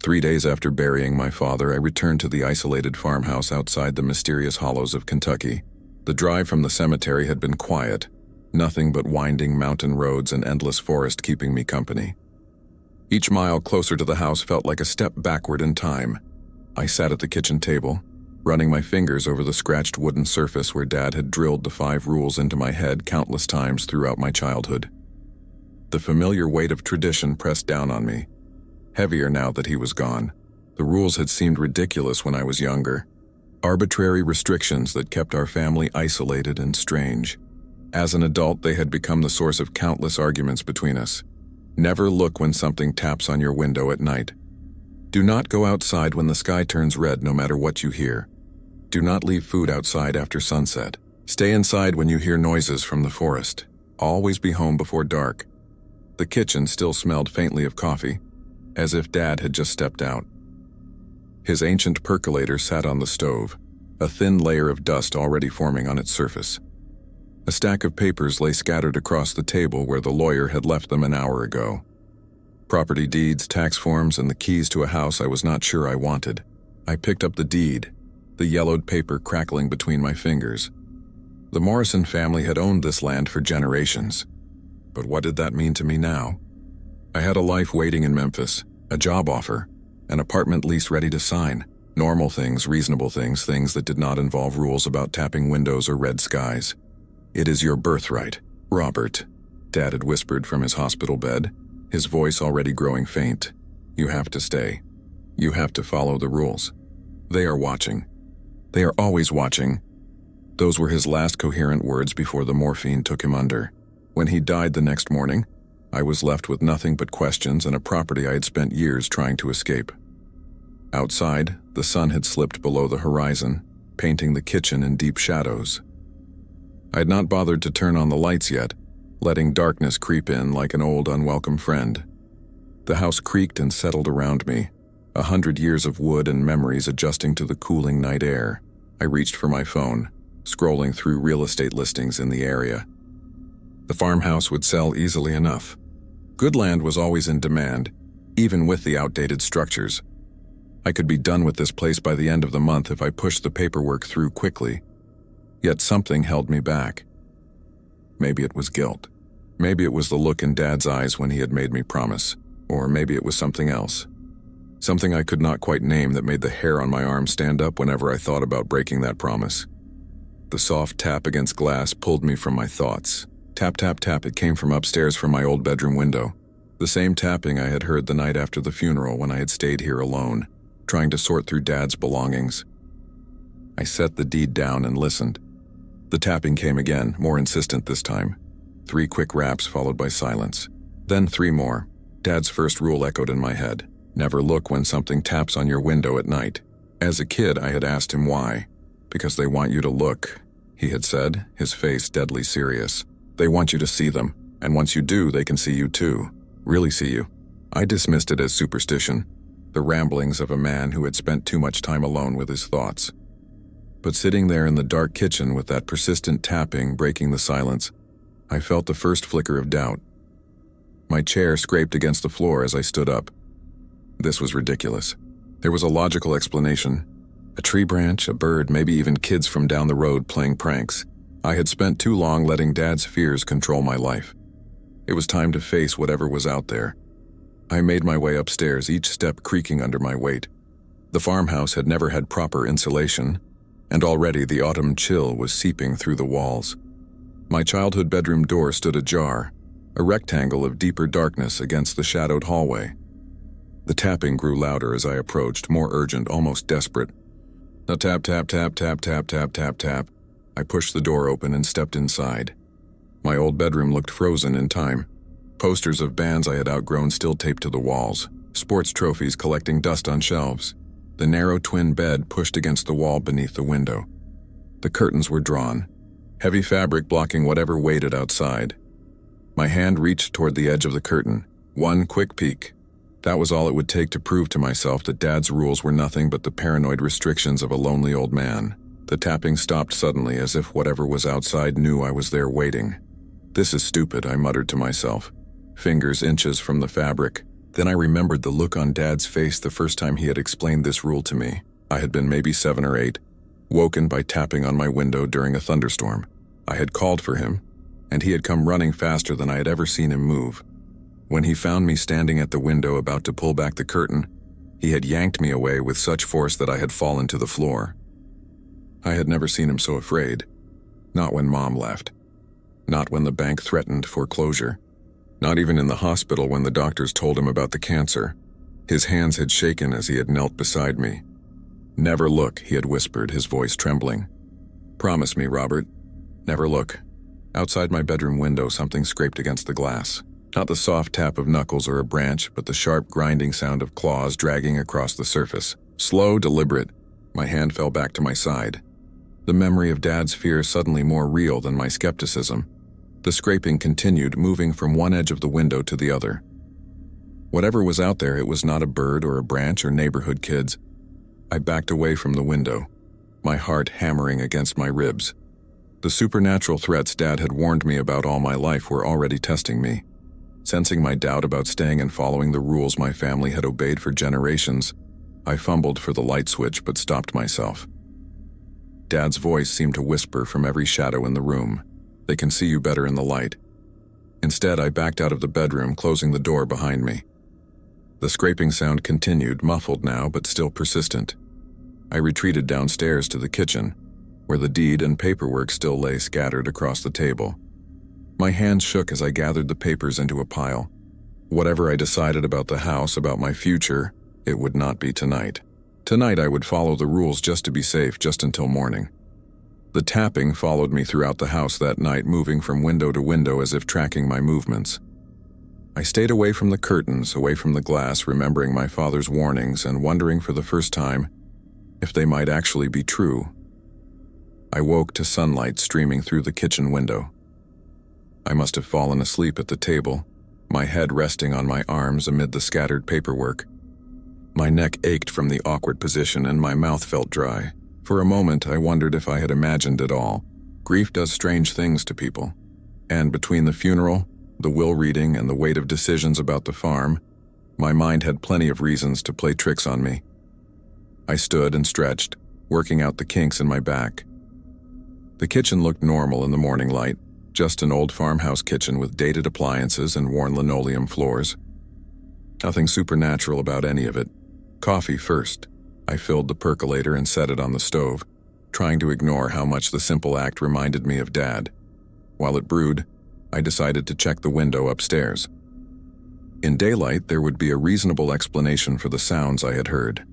3 days after burying my father, I returned to the isolated farmhouse outside the mysterious hollows of Kentucky. The drive from the cemetery had been quiet, nothing but winding mountain roads and endless forest keeping me company. Each mile closer to the house felt like a step backward in time. I sat at the kitchen table, running my fingers over the scratched wooden surface where Dad had drilled the 5 rules into my head countless times throughout my childhood. The familiar weight of tradition pressed down on me, heavier now that he was gone. The rules had seemed ridiculous when I was younger, arbitrary restrictions that kept our family isolated and strange. As an adult, they had become the source of countless arguments between us. Never look when something taps on your window at night. Do not go outside when the sky turns red no matter what you hear. Do not leave food outside after sunset. Stay inside when you hear noises from the forest. Always be home before dark. The kitchen still smelled faintly of coffee, as if Dad had just stepped out. His ancient percolator sat on the stove, a thin layer of dust already forming on its surface. A stack of papers lay scattered across the table where the lawyer had left them an hour ago. Property deeds, tax forms, and the keys to a house I was not sure I wanted. I picked up the deed, the yellowed paper crackling between my fingers. The Morrison family had owned this land for generations. But what did that mean to me now? I had a life waiting in Memphis, a job offer, an apartment lease ready to sign. Normal things, reasonable things, things that did not involve rules about tapping windows or red skies. "It is your birthright, Robert," Dad had whispered from his hospital bed, his voice already growing faint. "You have to stay. You have to follow the rules. They are watching. They are always watching." Those were his last coherent words before the morphine took him under. When he died the next morning, I was left with nothing but questions and a property I had spent years trying to escape. Outside, the sun had slipped below the horizon, painting the kitchen in deep shadows. I had not bothered to turn on the lights yet, letting darkness creep in like an old unwelcome friend. The house creaked and settled around me, 100 years of wood and memories adjusting to the cooling night air. I reached for my phone, scrolling through real estate listings in the area. The farmhouse would sell easily enough. Good land was always in demand, even with the outdated structures. I could be done with this place by the end of the month if I pushed the paperwork through quickly. Yet something held me back. Maybe it was guilt. Maybe it was the look in Dad's eyes when he had made me promise. Or maybe it was something else. Something I could not quite name that made the hair on my arm stand up whenever I thought about breaking that promise. The soft tap against glass pulled me from my thoughts. Tap, tap, tap, it came from upstairs from my old bedroom window. The same tapping I had heard the night after the funeral when I had stayed here alone, trying to sort through Dad's belongings. I set the deed down and listened. The tapping came again, more insistent this time. 3 quick raps followed by silence. Then 3 more. Dad's first rule echoed in my head. Never look when something taps on your window at night. As a kid, I had asked him why. "Because they want you to look," he had said, his face deadly serious. "They want you to see them, and once you do, they can see you too. Really see you." I dismissed it as superstition, the ramblings of a man who had spent too much time alone with his thoughts. But sitting there in the dark kitchen with that persistent tapping breaking the silence, I felt the first flicker of doubt. My chair scraped against the floor as I stood up. This was ridiculous. There was a logical explanation. A tree branch, a bird, maybe even kids from down the road playing pranks. I had spent too long letting Dad's fears control my life. It was time to face whatever was out there. I made my way upstairs, each step creaking under my weight. The farmhouse had never had proper insulation, and already the autumn chill was seeping through the walls. My childhood bedroom door stood ajar, a rectangle of deeper darkness against the shadowed hallway. The tapping grew louder as I approached, more urgent, almost desperate. A tap, tap, tap, tap, tap, tap, tap, tap. I pushed the door open and stepped inside. My old bedroom looked frozen in time. Posters of bands I had outgrown still taped to the walls, sports trophies collecting dust on shelves, the narrow twin bed pushed against the wall beneath the window. The curtains were drawn, heavy fabric blocking whatever waited outside. My hand reached toward the edge of the curtain. One quick peek. That was all it would take to prove to myself that Dad's rules were nothing but the paranoid restrictions of a lonely old man. The tapping stopped suddenly, as if whatever was outside knew I was there waiting. "This is stupid," I muttered to myself, fingers inches from the fabric, Then I remembered the look on Dad's face the first time he had explained this rule to me. I had been maybe 7 or 8, woken by tapping on my window during a thunderstorm. I had called for him, and he had come running faster than I had ever seen him move. When he found me standing at the window about to pull back the curtain, he had yanked me away with such force that I had fallen to the floor. I had never seen him so afraid. Not when Mom left. Not when the bank threatened foreclosure. Not even in the hospital when the doctors told him about the cancer. His hands had shaken as he had knelt beside me. "Never look," he had whispered, his voice trembling. "Promise me, Robert. Never look." Outside my bedroom window, something scraped against the glass. Not the soft tap of knuckles or a branch, but the sharp grinding sound of claws dragging across the surface. Slow, deliberate. My hand fell back to my side. The memory of Dad's fear suddenly more real than my skepticism. The scraping continued, moving from one edge of the window to the other. Whatever was out there, it was not a bird or a branch or neighborhood kids. I backed away from the window, my heart hammering against my ribs. The supernatural threats Dad had warned me about all my life were already testing me. Sensing my doubt about staying and following the rules my family had obeyed for generations, I fumbled for the light switch but stopped myself. Dad's voice seemed to whisper from every shadow in the room. "They can see you better in the light." Instead, I backed out of the bedroom, closing the door behind me. The scraping sound continued, muffled now but still persistent. I retreated downstairs to the kitchen, where the deed and paperwork still lay scattered across the table. My hands shook as I gathered the papers into a pile. Whatever I decided about the house, about my future, it would not be tonight. Tonight I would follow the rules just to be safe, just until morning. The tapping followed me throughout the house that night, moving from window to window as if tracking my movements. I stayed away from the curtains, away from the glass, remembering my father's warnings and wondering for the first time if they might actually be true. I woke to sunlight streaming through the kitchen window. I must have fallen asleep at the table, my head resting on my arms amid the scattered paperwork. My neck ached from the awkward position and my mouth felt dry. For a moment, I wondered if I had imagined it all. Grief does strange things to people. And between the funeral, the will reading, and the weight of decisions about the farm, my mind had plenty of reasons to play tricks on me. I stood and stretched, working out the kinks in my back. The kitchen looked normal in the morning light, just an old farmhouse kitchen with dated appliances and worn linoleum floors. Nothing supernatural about any of it. Coffee first. I filled the percolator and set it on the stove, trying to ignore how much the simple act reminded me of Dad. While it brewed, I decided to check the window upstairs. In daylight, there would be a reasonable explanation for the sounds I had heard.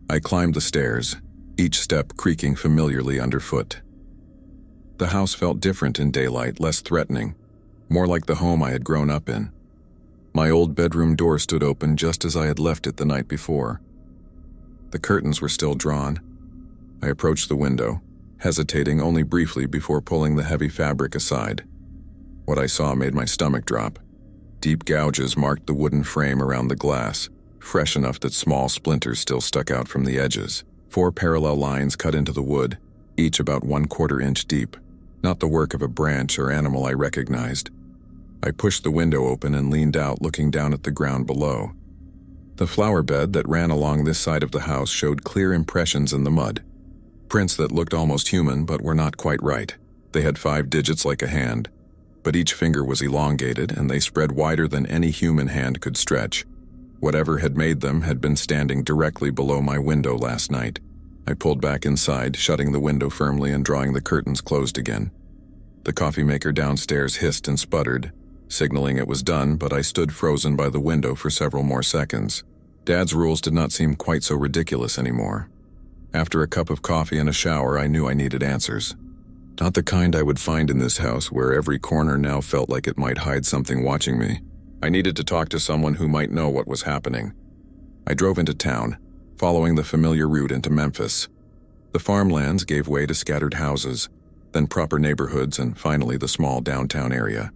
I climbed the stairs, each step creaking familiarly underfoot. The house felt different in daylight, less threatening, more like the home I had grown up in. My old bedroom door stood open just as I had left it the night before. The curtains were still drawn. I approached the window, hesitating only briefly before pulling the heavy fabric aside. What I saw made my stomach drop. Deep gouges marked the wooden frame around the glass, fresh enough that small splinters still stuck out from the edges. 4 parallel lines cut into the wood, each about 1/4 inch deep. Not the work of a branch or animal I recognized. I pushed the window open and leaned out, looking down at the ground below. The flower bed that ran along this side of the house showed clear impressions in the mud. Prints that looked almost human but were not quite right. They had 5 digits like a hand, but each finger was elongated and they spread wider than any human hand could stretch. Whatever had made them had been standing directly below my window last night. I pulled back inside, shutting the window firmly and drawing the curtains closed again. The coffee maker downstairs hissed and sputtered, signaling it was done, but I stood frozen by the window for several more seconds. Dad's rules did not seem quite so ridiculous anymore. After a cup of coffee and a shower, I knew I needed answers. Not the kind I would find in this house where every corner now felt like it might hide something watching me. I needed to talk to someone who might know what was happening. I drove into town, following the familiar route into Memphis. The farmlands gave way to scattered houses, then proper neighborhoods, and finally the small downtown area.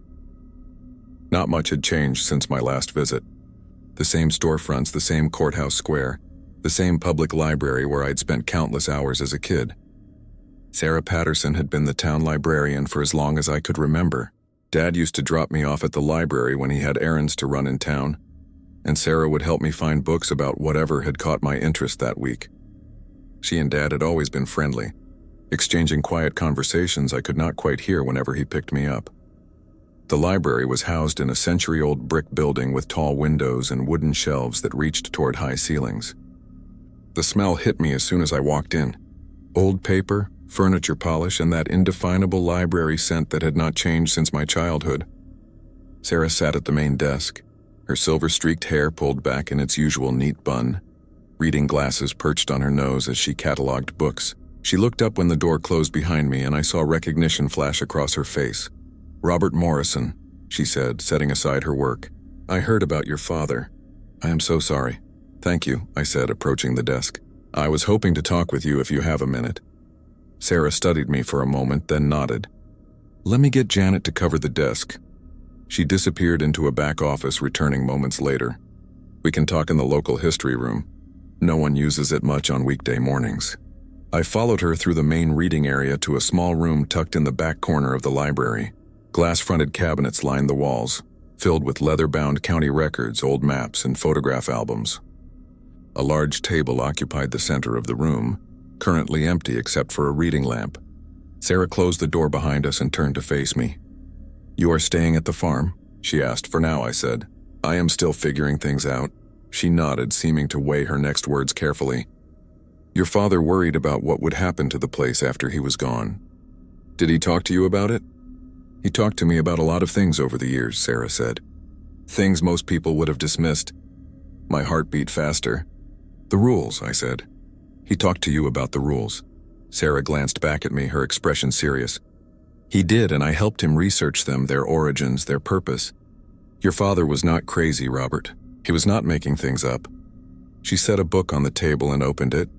Not much had changed since my last visit. The same storefronts, the same courthouse square, the same public library where I'd spent countless hours as a kid. Sarah Patterson had been the town librarian for as long as I could remember. Dad used to drop me off at the library when he had errands to run in town. and Sarah would help me find books about whatever had caught my interest that week. She and Dad had always been friendly, exchanging quiet conversations I could not quite hear whenever he picked me up. The library was housed in a century-old brick building with tall windows and wooden shelves that reached toward high ceilings. The smell hit me as soon as I walked in. Old paper, furniture polish, and that indefinable library scent that had not changed since my childhood. Sarah sat at the main desk, her silver-streaked hair pulled back in its usual neat bun, reading glasses perched on her nose as she cataloged books. She looked up when the door closed behind me, and I saw recognition flash across her face. "Robert Morrison," she said, setting aside her work. "I heard about your father. I am so sorry." "Thank you," I said, approaching the desk. "I was hoping to talk with you if you have a minute." Sarah studied me for a moment, then nodded. "Let me get Janet to cover the desk." She disappeared into a back office, returning moments later. "We can talk in the local history room. No one uses it much on weekday mornings." I followed her through the main reading area to a small room tucked in the back corner of the library. Glass-fronted cabinets lined the walls, filled with leather-bound county records, old maps, and photograph albums. A large table occupied the center of the room, currently empty except for a reading lamp. Sarah closed the door behind us and turned to face me. "You are staying at the farm?" she asked. "For now," I said. "I am still figuring things out." She nodded, seeming to weigh her next words carefully. "Your father worried about what would happen to the place after he was gone. Did he talk to you about it?" "He talked to me about a lot of things over the years," Sarah said. "Things most people would have dismissed." My heart beat faster. "The rules," I said. "He talked to you about the rules." Sarah glanced back at me, her expression serious. "He did, and I helped him research them, their origins, their purpose. Your father was not crazy, Robert. He was not making things up." She set a book on the table and opened it,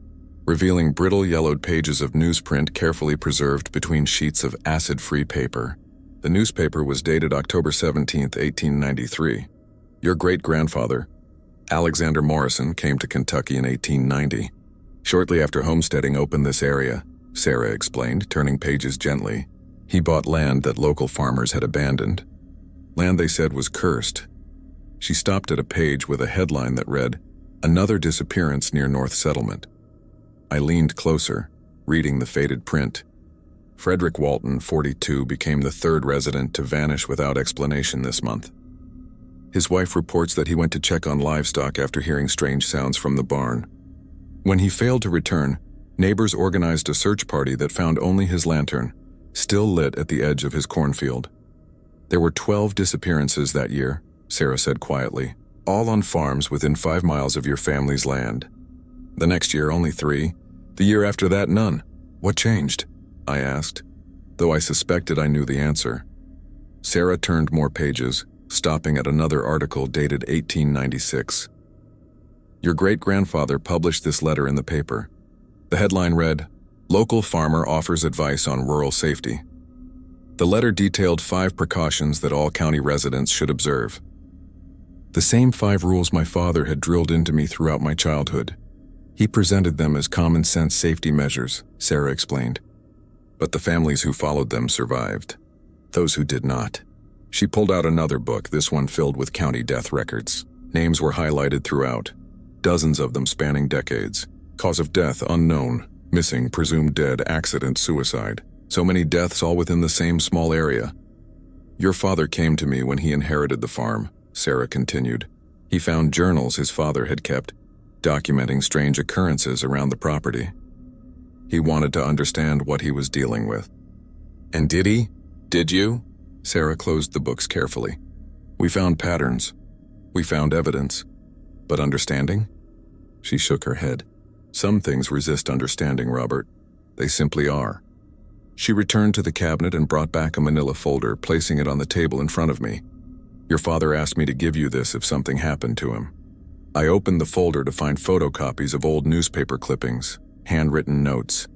revealing brittle yellowed pages of newsprint carefully preserved between sheets of acid-free paper. The newspaper was dated October 17, 1893. "Your great-grandfather, Alexander Morrison, came to Kentucky in 1890. Shortly after homesteading opened this area," Sarah explained, turning pages gently. "He bought land that local farmers had abandoned. Land they said was cursed." She stopped at a page with a headline that read, "Another disappearance near North Settlement." I leaned closer, reading the faded print. Frederick Walton, 42, became the third resident to vanish without explanation this month. His wife reports that he went to check on livestock after hearing strange sounds from the barn. When he failed to return, neighbors organized a search party that found only his lantern, still lit at the edge of his cornfield. "There were 12 disappearances that year," Sarah said quietly, "all on farms within 5 miles of your family's land. The next year, only 3. The year after that, none. What changed?" I asked, though I suspected I knew the answer. Sarah turned more pages, stopping at another article dated 1896. "Your great-grandfather published this letter in the paper." The headline read, "Local farmer offers advice on rural safety." The letter detailed 5 precautions that all county residents should observe. The same 5 rules my father had drilled into me throughout my childhood. He presented them as common-sense safety measures, Sarah explained. But the families who followed them survived. Those who did not. She pulled out another book, this one filled with county death records. Names were highlighted throughout, dozens of them spanning decades. Cause of death unknown, missing, presumed dead, accident, suicide. So many deaths all within the same small area. "Your father came to me when he inherited the farm," Sarah continued. "He found journals his father had kept, documenting strange occurrences around the property. He wanted to understand what he was dealing with." "And did he? Did you?" Sarah closed the books carefully. "We found patterns. We found evidence. But understanding?" She shook her head. "Some things resist understanding, Robert. They simply are." She returned to the cabinet and brought back a manila folder, placing it on the table in front of me. "Your father asked me to give you this if something happened to him." I opened the folder to find photocopies of old newspaper clippings, handwritten notes,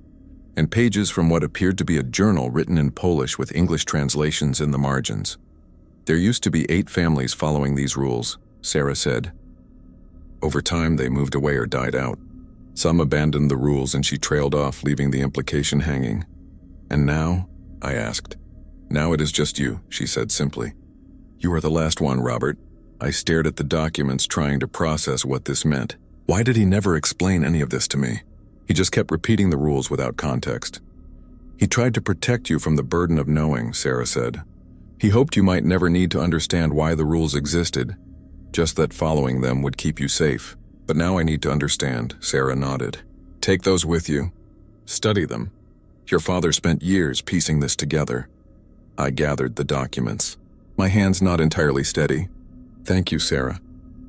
and pages from what appeared to be a journal written in Polish with English translations in the margins. "There used to be 8 families following these rules," Sarah said. "Over time, they moved away or died out. Some abandoned the rules and she trailed off, leaving the implication hanging. And now?" I asked. "Now it is just you," she said simply. "You are the last one, Robert. I stared at the documents, trying to process what this meant. Why did he never explain any of this to me? He just kept repeating the rules without context. He tried to protect you from the burden of knowing, Sarah said. He hoped you might never need to understand why the rules existed, just that following them would keep you safe. But now I need to understand, Sarah nodded. Take those with you. Study them. Your father spent years piecing this together. I gathered the documents. My hands not entirely steady. Thank you, Sarah.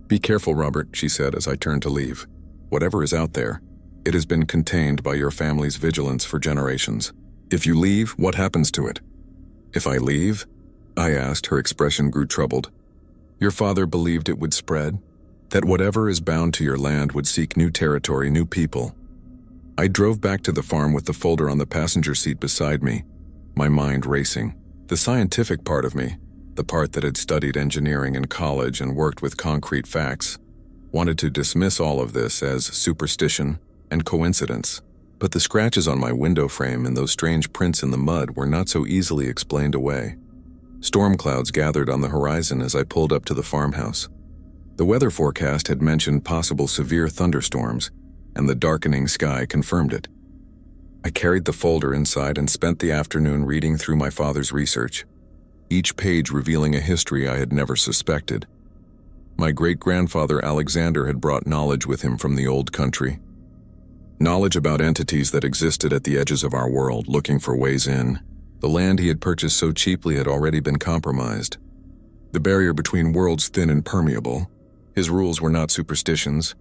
Be careful, Robert, she said as I turned to leave. Whatever is out there, it has been contained by your family's vigilance for generations. If you leave, what happens to it? If I leave? I asked. Her expression grew troubled. Your father believed it would spread, that whatever is bound to your land would seek new territory, new people. I drove back to the farm with the folder on the passenger seat beside me, my mind racing. The scientific part of me, the part that had studied engineering in college and worked with concrete facts, wanted to dismiss all of this as superstition and coincidence. But the scratches on my window frame and those strange prints in the mud were not so easily explained away. Storm clouds gathered on the horizon as I pulled up to the farmhouse. The weather forecast had mentioned possible severe thunderstorms, and the darkening sky confirmed it. I carried the folder inside and spent the afternoon reading through my father's research, each page revealing a history I had never suspected. My great-grandfather Alexander had brought knowledge with him from the old country. Knowledge about entities that existed at the edges of our world, looking for ways in. The land he had purchased so cheaply had already been compromised. The barrier between worlds thin and permeable. His rules were not superstitions.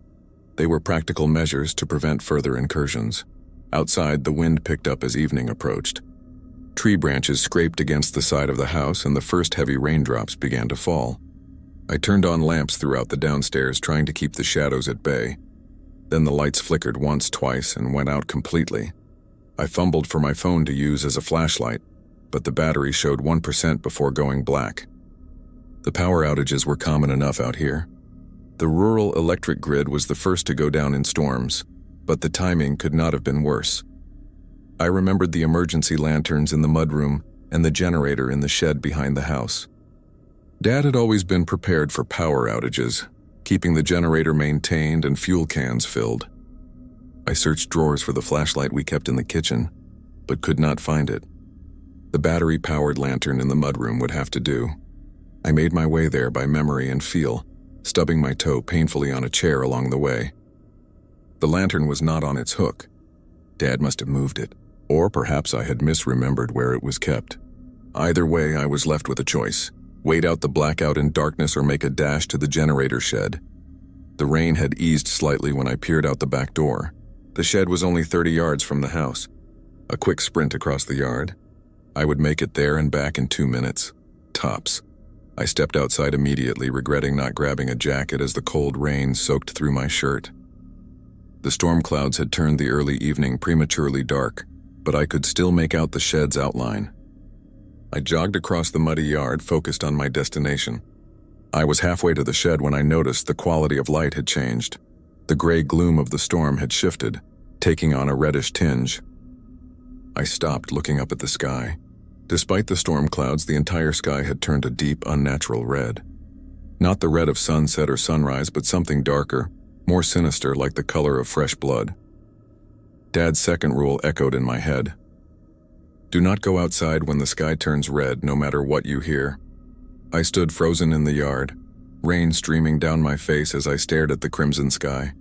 They were practical measures to prevent further incursions. Outside, the wind picked up as evening approached. Tree branches scraped against the side of the house and the first heavy raindrops began to fall. I turned on lamps throughout the downstairs, trying to keep the shadows at bay. Then the lights flickered once, twice, and went out completely. I fumbled for my phone to use as a flashlight, but the battery showed 1% before going black. The power outages were common enough out here. The rural electric grid was the first to go down in storms, but the timing could not have been worse. I remembered the emergency lanterns in the mudroom and the generator in the shed behind the house. Dad had always been prepared for power outages, keeping the generator maintained and fuel cans filled. I searched drawers for the flashlight we kept in the kitchen, but could not find it. The battery-powered lantern in the mudroom would have to do. I made my way there by memory and feel, stubbing my toe painfully on a chair along the way. The lantern was not on its hook. Dad must have moved it, or perhaps I had misremembered where it was kept. Either way, I was left with a choice: wait out the blackout in darkness or make a dash to the generator shed. The rain had eased slightly when I peered out the back door. The shed was only 30 yards from the house. A quick sprint across the yard. I would make it there and back in 2 minutes. Tops. I stepped outside immediately, regretting not grabbing a jacket as the cold rain soaked through my shirt. The storm clouds had turned the early evening prematurely dark, but I could still make out the shed's outline. I jogged across the muddy yard, focused on my destination. I was halfway to the shed when I noticed the quality of light had changed. The gray gloom of the storm had shifted, taking on a reddish tinge. I stopped, looking up at the sky. Despite the storm clouds, the entire sky had turned a deep, unnatural red. Not the red of sunset or sunrise, but something darker, more sinister, like the color of fresh blood. Dad's second rule echoed in my head. Do not go outside when the sky turns red, no matter what you hear. I stood frozen in the yard, rain streaming down my face as I stared at the crimson sky.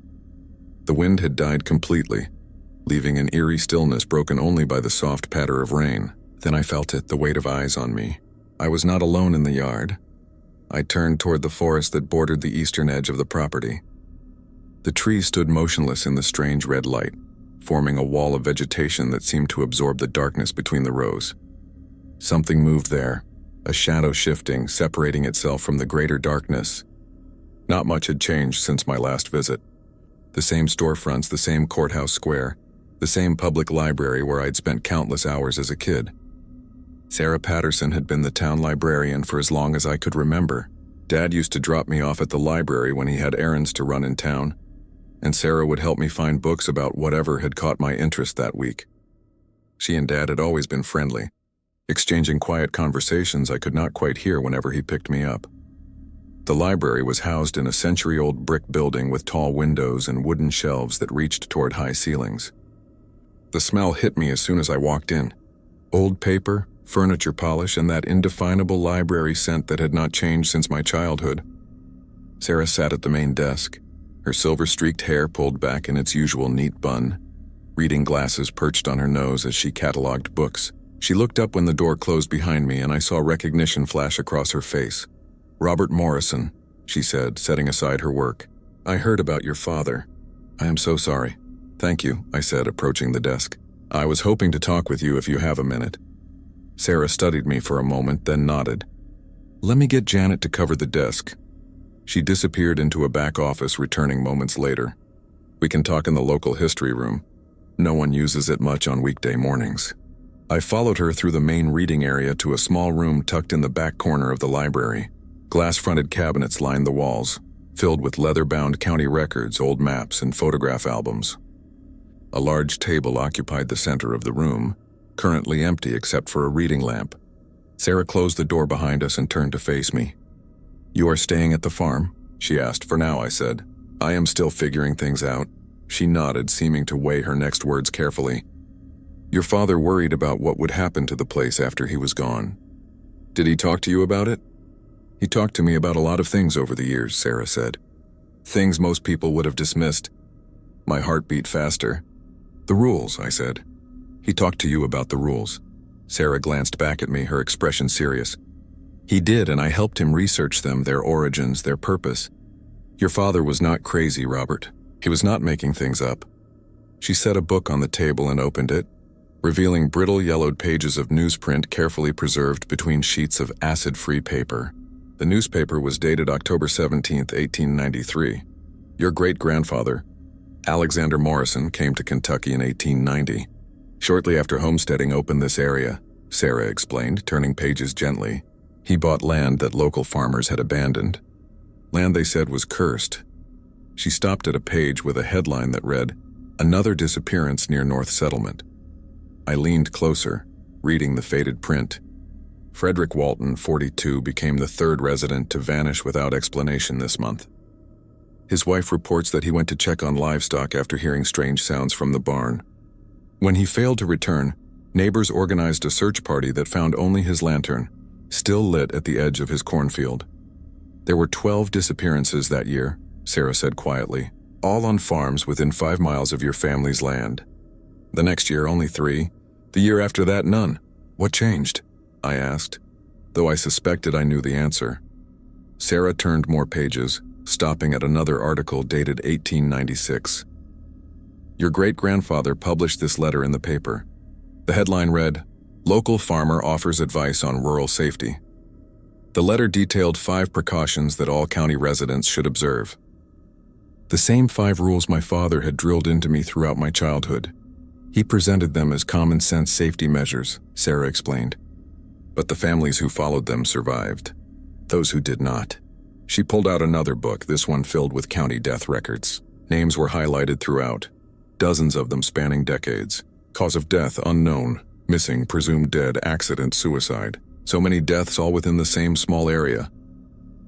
The wind had died completely, leaving an eerie stillness broken only by the soft patter of rain. Then I felt it, the weight of eyes on me. I was not alone in the yard. I turned toward the forest that bordered the eastern edge of the property. The trees stood motionless in the strange red light, forming a wall of vegetation that seemed to absorb the darkness between the rows. Something moved there, a shadow shifting, separating itself from the greater darkness. Not much had changed since my last visit. The same storefronts, the same courthouse square, the same public library where I'd spent countless hours as a kid. Sarah Patterson had been the town librarian for as long as I could remember. Dad used to drop me off at the library when he had errands to run in town, and Sarah would help me find books about whatever had caught my interest that week. She and Dad had always been friendly, exchanging quiet conversations I could not quite hear whenever he picked me up. The library was housed in a century-old brick building with tall windows and wooden shelves that reached toward high ceilings. The smell hit me as soon as I walked in. Old paper, furniture polish, and that indefinable library scent that had not changed since my childhood. Sarah sat at the main desk, her silver-streaked hair pulled back in its usual neat bun, reading glasses perched on her nose as she cataloged books. She looked up when the door closed behind me, and I saw recognition flash across her face. "Robert Morrison," she said, setting aside her work. "I heard about your father. I am so sorry." "Thank you," I said, approaching the desk. "I was hoping to talk with you if you have a minute." Sarah studied me for a moment, then nodded. "Let me get Janet to cover the desk." She disappeared into a back office, returning moments later. "We can talk in the local history room. No one uses it much on weekday mornings." I followed her through the main reading area to a small room tucked in the back corner of the library. Glass-fronted cabinets lined the walls, filled with leather-bound county records, old maps, and photograph albums. A large table occupied the center of the room, currently empty except for a reading lamp. Sarah closed the door behind us and turned to face me. "You are staying at the farm?" she asked. "For now," I said. "I am still figuring things out." She nodded, seeming to weigh her next words carefully. "Your father worried about what would happen to the place after he was gone. Did he talk to you about it?" "He talked to me about a lot of things over the years," Sarah said. "Things most people would have dismissed." My heart beat faster. "The rules," I said. "He talked to you about the rules." Sarah glanced back at me, her expression serious. "He did, and I helped him research them, their origins, their purpose. Your father was not crazy, Robert. He was not making things up." She set a book on the table and opened it, revealing brittle yellowed pages of newsprint carefully preserved between sheets of acid-free paper. The newspaper was dated October 17, 1893. "Your great-grandfather, Alexander Morrison, came to Kentucky in 1890. Shortly after homesteading opened this area," Sarah explained, turning pages gently. "He bought land that local farmers had abandoned. Land they said was cursed." She stopped at a page with a headline that read, "Another disappearance near North Settlement." I leaned closer, reading the faded print. Frederick Walton, 42, became the third resident to vanish without explanation this month. His wife reports that he went to check on livestock after hearing strange sounds from the barn. When he failed to return, neighbors organized a search party that found only his lantern, still lit at the edge of his cornfield. "There were 12 disappearances that year," Sarah said quietly, "all on farms within 5 miles of your family's land. The next year, only 3. The year after that, none. What changed?" I asked, though I suspected I knew the answer. Sarah turned more pages, stopping at another article dated 1896. "Your great-grandfather published this letter in the paper." The headline read, "Local farmer offers advice on rural safety." The letter detailed 5 precautions that all county residents should observe. The same 5 rules my father had drilled into me throughout my childhood. He presented them as common-sense safety measures, Sarah explained. But the families who followed them survived. Those who did not. She pulled out another book, this one filled with county death records. Names were highlighted throughout, dozens of them spanning decades. Cause of death unknown, missing, presumed dead, accident, suicide. So many deaths all within the same small area.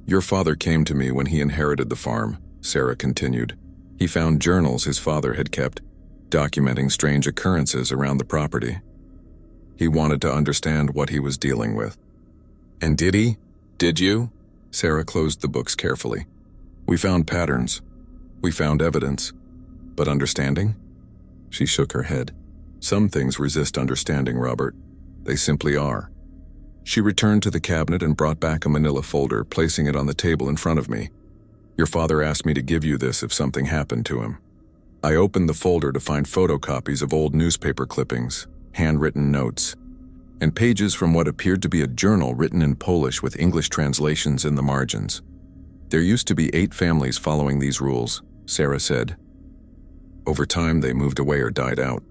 "Your father came to me when he inherited the farm," Sarah continued. "He found journals his father had kept, documenting strange occurrences around the property. He wanted to understand what he was dealing with." "And did he? Did you?" Sarah closed the books carefully. "We found patterns. We found evidence. But understanding?" She shook her head. "Some things resist understanding, Robert. They simply are." She returned to the cabinet and brought back a manila folder, placing it on the table in front of me. "Your father asked me to give you this if something happened to him." I opened the folder to find photocopies of old newspaper clippings, handwritten notes, and pages from what appeared to be a journal written in Polish with English translations in the margins. "There used to be 8 families following these rules," Sarah said. "Over time, they moved away or died out.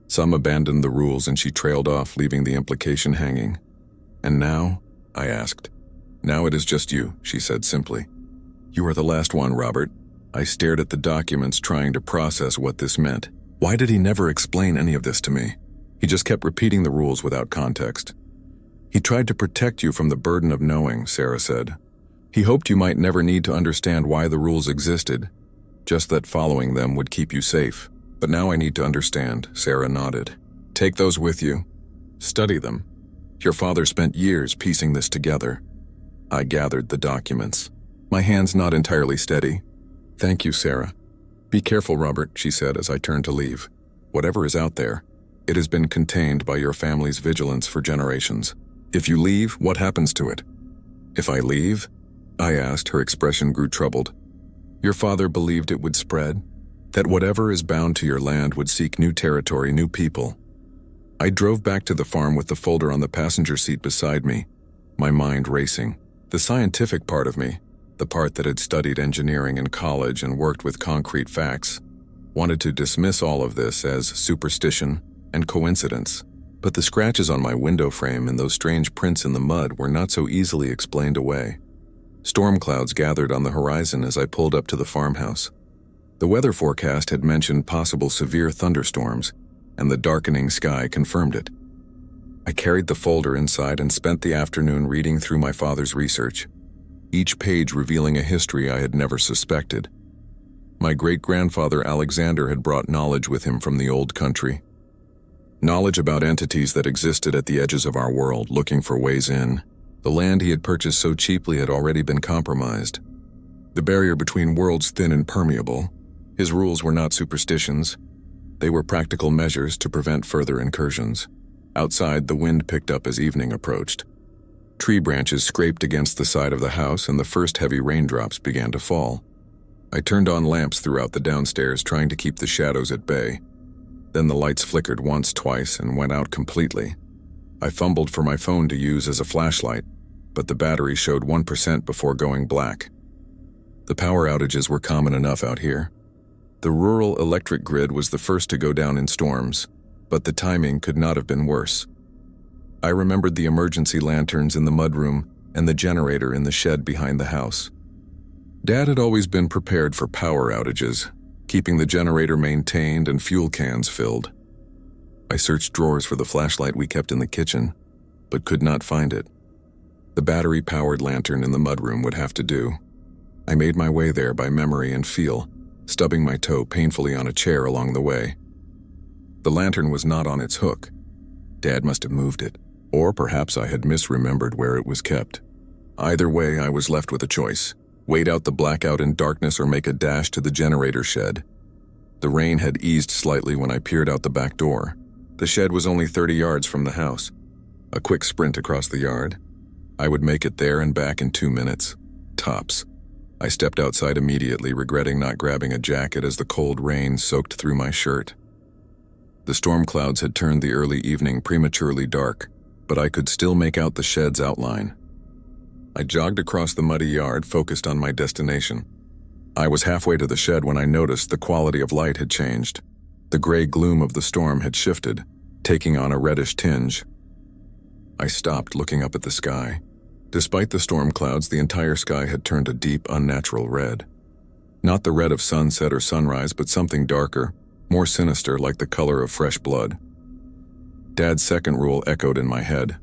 Some abandoned the rules and she trailed off, leaving the implication hanging. And now?" I asked. "Now it is just you," she said simply. "You are the last one, Robert." I stared at the documents, trying to process what this meant. Why did he never explain any of this to me? He just kept repeating the rules without context. "He tried to protect you from the burden of knowing," Sarah said. He hoped you might never need to understand why the rules existed, just that following them would keep you safe. But now I need to understand, Sarah nodded. Take those with you. Study them. Your father spent years piecing this together. I gathered the documents. My hands not entirely steady. Thank you, Sarah. Be careful, Robert, she said as I turned to leave. Whatever is out there, it has been contained by your family's vigilance for generations. If you leave, what happens to it? If I leave? I asked, her expression grew troubled. Your father believed it would spread, that whatever is bound to your land would seek new territory, new people. I drove back to the farm with the folder on the passenger seat beside me, my mind racing. The scientific part of me, the part that had studied engineering in college and worked with concrete facts, wanted to dismiss all of this as superstition and coincidence. But the scratches on my window frame and those strange prints in the mud were not so easily explained away. Storm clouds gathered on the horizon as I pulled up to the farmhouse. The weather forecast had mentioned possible severe thunderstorms, and the darkening sky confirmed it. I carried the folder inside and spent the afternoon reading through my father's research, each page revealing a history I had never suspected. My great-grandfather Alexander had brought knowledge with him from the old country. Knowledge about entities that existed at the edges of our world, looking for ways in. The land he had purchased so cheaply had already been compromised. The barrier between worlds thin and permeable. His rules were not superstitions. They were practical measures to prevent further incursions. Outside, the wind picked up as evening approached. Tree branches scraped against the side of the house and the first heavy raindrops began to fall. I turned on lamps throughout the downstairs, trying to keep the shadows at bay. Then the lights flickered once, twice, and went out completely. I fumbled for my phone to use as a flashlight, but the battery showed 1% before going black. The power outages were common enough out here. The rural electric grid was the first to go down in storms, but the timing could not have been worse. I remembered the emergency lanterns in the mudroom and the generator in the shed behind the house. Dad had always been prepared for power outages, keeping the generator maintained and fuel cans filled. I searched drawers for the flashlight we kept in the kitchen, but could not find it. The battery-powered lantern in the mudroom would have to do. I made my way there by memory and feel, stubbing my toe painfully on a chair along the way. The lantern was not on its hook. Dad must have moved it, or perhaps I had misremembered where it was kept. Either way, I was left with a choice: wait out the blackout in darkness or make a dash to the generator shed. The rain had eased slightly when I peered out the back door. The shed was only 30 yards from the house. A quick sprint across the yard. I would make it there and back in 2 minutes. Tops. I stepped outside immediately, regretting not grabbing a jacket as the cold rain soaked through my shirt. The storm clouds had turned the early evening prematurely dark, but I could still make out the shed's outline. I jogged across the muddy yard, focused on my destination. I was halfway to the shed when I noticed the quality of light had changed. The gray gloom of the storm had shifted, taking on a reddish tinge. I stopped, looking up at the sky. Despite the storm clouds, the entire sky had turned a deep, unnatural red. Not the red of sunset or sunrise, but something darker, more sinister, like the color of fresh blood. Dad's second rule echoed in my head.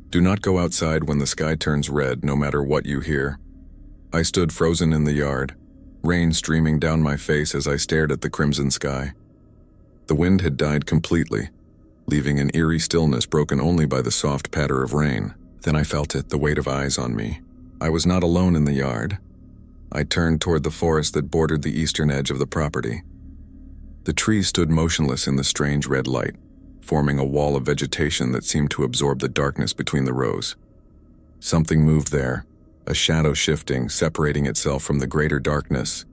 Do not go outside when the sky turns red, no matter what you hear. I stood frozen in the yard, rain streaming down my face as I stared at the crimson sky. The wind had died completely, leaving an eerie stillness broken only by the soft patter of rain. Then I felt it, the weight of eyes on me. I was not alone in the yard. I turned toward the forest that bordered the eastern edge of the property. The trees stood motionless in the strange red light, forming a wall of vegetation that seemed to absorb the darkness between the rows. Something moved there, a shadow shifting, separating itself from the greater darkness.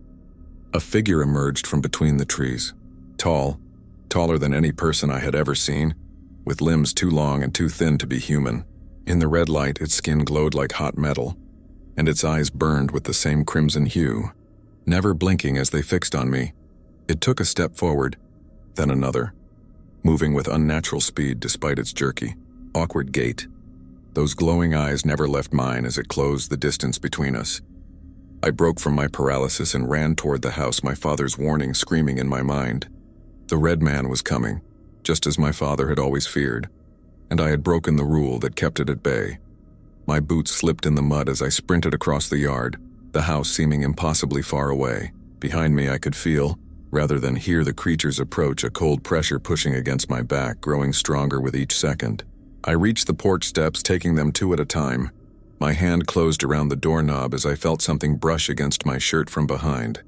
A figure emerged from between the trees, tall, taller than any person I had ever seen, with limbs too long and too thin to be human. In the red light, its skin glowed like hot metal, and its eyes burned with the same crimson hue. Never blinking as they fixed on me, it took a step forward, then another, moving with unnatural speed despite its jerky, awkward gait. Those glowing eyes never left mine as it closed the distance between us. I broke from my paralysis and ran toward the house, my father's warning screaming in my mind. The red man was coming, just as my father had always feared, and I had broken the rule that kept it at bay. My boots slipped in the mud as I sprinted across the yard, the house seeming impossibly far away. Behind me I could feel, rather than hear the creature's approach, a cold pressure pushing against my back, growing stronger with each second. I reached the porch steps, taking them two at a time. My hand closed around the doorknob as I felt something brush against my shirt from behind.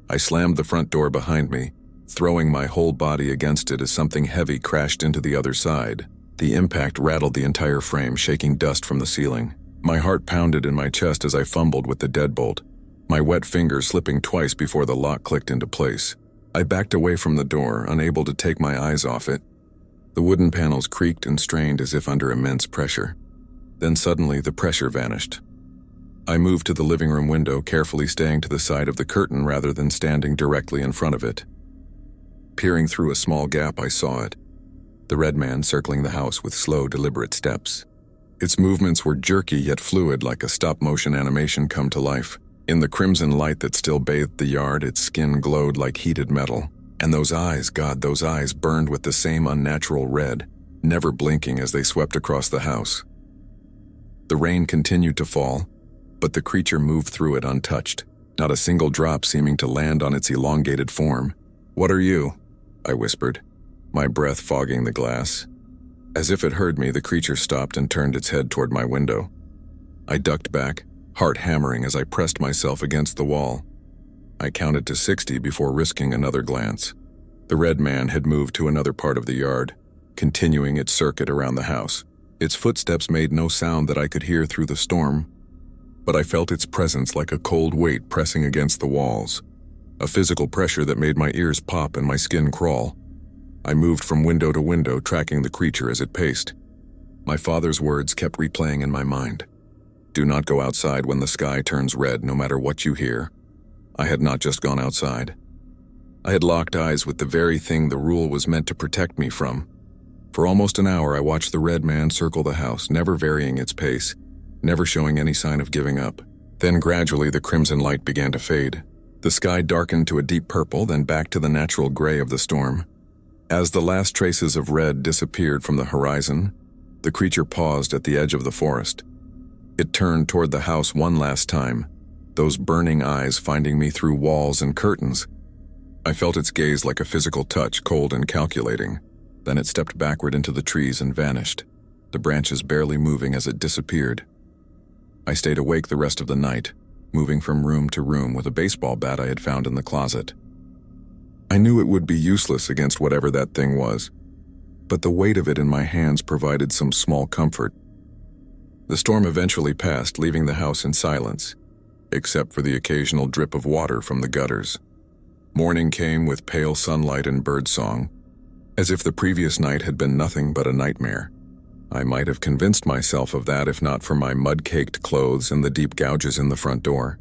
I slammed the front door behind me, throwing my whole body against it as something heavy crashed into the other side. The impact rattled the entire frame, shaking dust from the ceiling. My heart pounded in my chest as I fumbled with the deadbolt, my wet fingers slipping twice before the lock clicked into place. I backed away from the door, unable to take my eyes off it. The wooden panels creaked and strained as if under immense pressure. Then suddenly the pressure vanished. I moved to the living room window, carefully staying to the side of the curtain rather than standing directly in front of it. Peering through a small gap, I saw it. The red man circling the house with slow, deliberate steps. Its movements were jerky yet fluid, like a stop-motion animation come to life. In the crimson light that still bathed the yard, its skin glowed like heated metal. And those eyes, God, those eyes burned with the same unnatural red, never blinking as they swept across the house. The rain continued to fall, but the creature moved through it untouched, not a single drop seeming to land on its elongated form. "What are you?" I whispered, my breath fogging the glass. As if it heard me, the creature stopped and turned its head toward my window. I ducked back, heart hammering as I pressed myself against the wall. I counted to 60 before risking another glance. The red man had moved to another part of the yard, continuing its circuit around the house. Its footsteps made no sound that I could hear through the storm, but I felt its presence like a cold weight pressing against the walls, a physical pressure that made my ears pop and my skin crawl. I moved from window to window, tracking the creature as it paced. My father's words kept replaying in my mind. "Do not go outside when the sky turns red, no matter what you hear." I had not just gone outside. I had locked eyes with the very thing the rule was meant to protect me from. For almost an hour I watched the red man circle the house, never varying its pace, never showing any sign of giving up. Then gradually the crimson light began to fade. The sky darkened to a deep purple, then back to the natural gray of the storm. As the last traces of red disappeared from the horizon, the creature paused at the edge of the forest. It turned toward the house one last time, those burning eyes finding me through walls and curtains. I felt its gaze like a physical touch, cold and calculating. Then it stepped backward into the trees and vanished, the branches barely moving as it disappeared. I stayed awake the rest of the night, moving from room to room with a baseball bat I had found in the closet. I knew it would be useless against whatever that thing was, but the weight of it in my hands provided some small comfort. The storm eventually passed, leaving the house in silence, except for the occasional drip of water from the gutters. Morning came with pale sunlight and birdsong, as if the previous night had been nothing but a nightmare. I might have convinced myself of that if not for my mud-caked clothes and the deep gouges in the front door.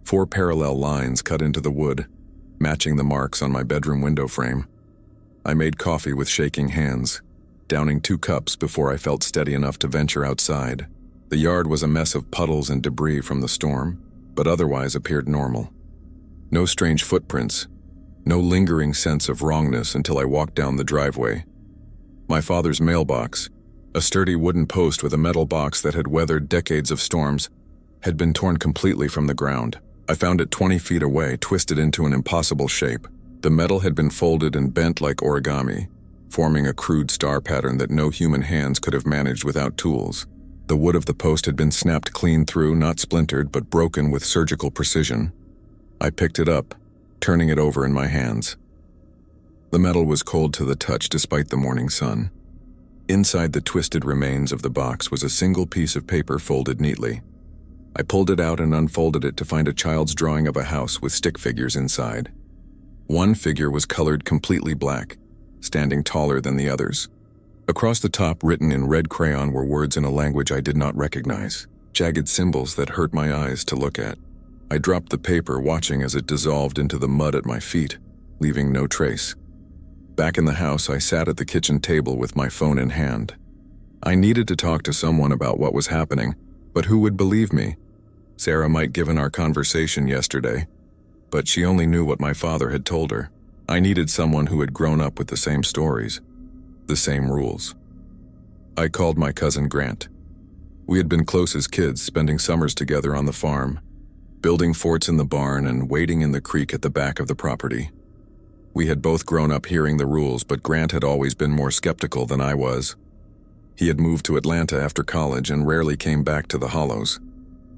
4 parallel lines cut into the wood, matching the marks on my bedroom window frame. I made coffee with shaking hands, downing 2 cups before I felt steady enough to venture outside. The yard was a mess of puddles and debris from the storm, but otherwise appeared normal. No strange footprints, no lingering sense of wrongness until I walked down the driveway. My father's mailbox, a sturdy wooden post with a metal box that had weathered decades of storms, had been torn completely from the ground. I found it 20 feet away, twisted into an impossible shape. The metal had been folded and bent like origami, forming a crude star pattern that no human hands could have managed without tools. The wood of the post had been snapped clean through, not splintered, but broken with surgical precision. I picked it up, turning it over in my hands. The metal was cold to the touch despite the morning sun. Inside the twisted remains of the box was a single piece of paper folded neatly. I pulled it out and unfolded it to find a child's drawing of a house with stick figures inside. One figure was colored completely black, standing taller than the others. Across the top, written in red crayon, were words in a language I did not recognize, jagged symbols that hurt my eyes to look at. I dropped the paper, watching as it dissolved into the mud at my feet, leaving no trace. Back in the house, I sat at the kitchen table with my phone in hand. I needed to talk to someone about what was happening, but who would believe me? Sarah might given our conversation yesterday, but she only knew what my father had told her. I needed someone who had grown up with the same stories, the same rules. I called my cousin Grant. We had been close as kids, spending summers together on the farm, building forts in the barn and wading in the creek at the back of the property. We had both grown up hearing the rules, but Grant had always been more skeptical than I was. He had moved to Atlanta after college and rarely came back to the Hollows.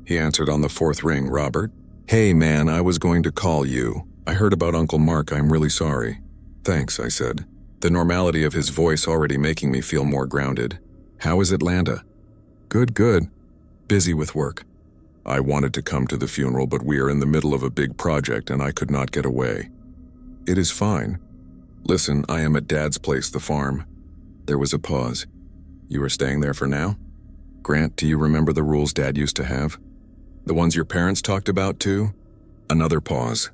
He answered on the fourth ring. "Robert? Hey man, I was going to call you. I heard about Uncle Mark, I'm really sorry." "Thanks," I said, the normality of his voice already making me feel more grounded. "How is Atlanta?" Good. Busy with work. I wanted to come to the funeral, but we are in the middle of a big project and I could not get away." "It is fine. Listen, I am at Dad's place, the farm." There was a pause. "You are staying there for now?" "Grant, do you remember the rules Dad used to have? The ones your parents talked about too?" Another pause.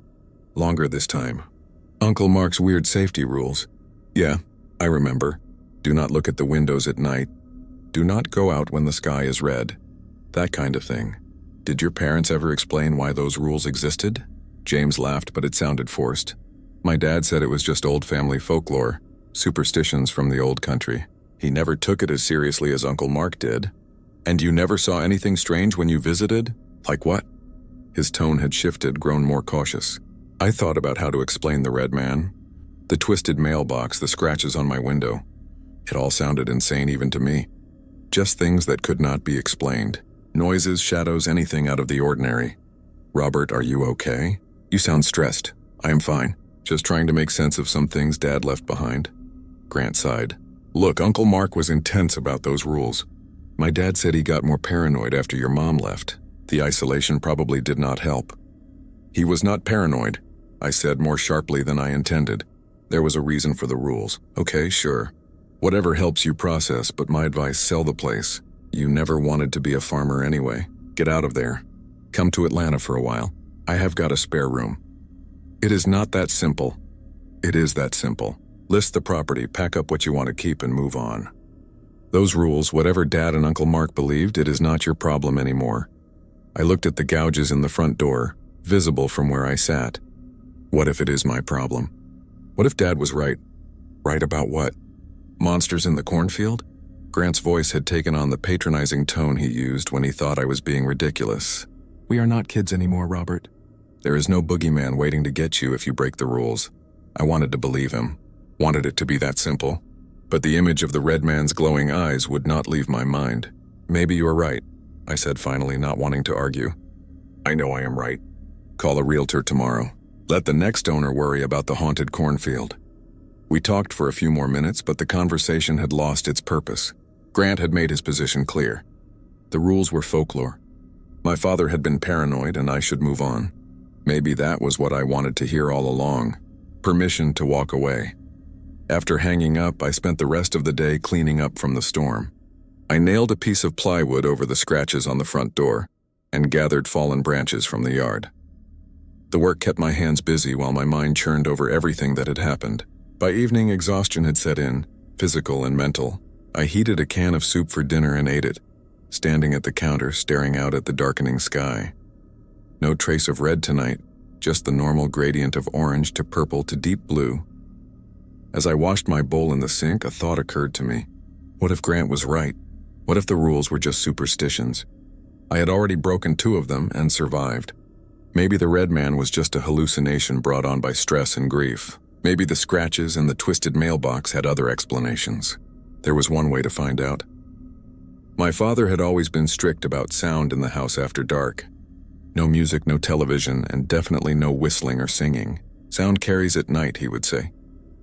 Longer this time. "Uncle Mark's weird safety rules." "Yeah, I remember. Do not look at the windows at night. Do not go out when the sky is red. That kind of thing." "Did your parents ever explain why those rules existed?" James laughed, but it sounded forced. "My dad said it was just old family folklore, superstitions from the old country. He never took it as seriously as Uncle Mark did." "And you never saw anything strange when you visited? Like what?" His tone had shifted, grown more cautious. "I thought about how to explain the red man. The twisted mailbox, the scratches on my window. It all sounded insane even to me. Just things that could not be explained. Noises, shadows, anything out of the ordinary." "Robert, are you okay? You sound stressed." "I am fine. Just trying to make sense of some things Dad left behind." Grant sighed. "Look, Uncle Mark was intense about those rules. My dad said he got more paranoid after your mom left. The isolation probably did not help." "He was not paranoid," I said more sharply than I intended. "There was a reason for the rules." "Okay, sure. Whatever helps you process, but my advice, sell the place. You never wanted to be a farmer anyway. Get out of there. Come to Atlanta for a while. I have got a spare room." "It is not that simple." "It is that simple. List the property, pack up what you want to keep, and move on. Those rules, whatever Dad and Uncle Mark believed, it is not your problem anymore." I looked at the gouges in the front door, visible from where I sat. What if it is my problem? What if Dad was right? Right about what? Monsters in the cornfield? Grant's voice had taken on the patronizing tone he used when he thought I was being ridiculous. "We are not kids anymore, Robert. There is no boogeyman waiting to get you if you break the rules." I wanted to believe him. Wanted it to be that simple. But the image of the red man's glowing eyes would not leave my mind. "Maybe you are right," I said finally, not wanting to argue. "I know I am right. Call a realtor tomorrow. Let the next owner worry about the haunted cornfield." We talked for a few more minutes, but the conversation had lost its purpose. Grant had made his position clear. The rules were folklore. My father had been paranoid, and I should move on. Maybe that was what I wanted to hear all along. Permission to walk away. After hanging up, I spent the rest of the day cleaning up from the storm. I nailed a piece of plywood over the scratches on the front door and gathered fallen branches from the yard. The work kept my hands busy while my mind churned over everything that had happened. By evening, exhaustion had set in, physical and mental. I heated a can of soup for dinner and ate it, standing at the counter staring out at the darkening sky. No trace of red tonight, just the normal gradient of orange to purple to deep blue. As I washed my bowl in the sink, a thought occurred to me. What if Grant was right? What if the rules were just superstitions? I had already broken 2 of them and survived. Maybe the red man was just a hallucination brought on by stress and grief. Maybe the scratches and the twisted mailbox had other explanations. There was one way to find out. My father had always been strict about sound in the house after dark. No music, no television, and definitely no whistling or singing. Sound carries at night, he would say.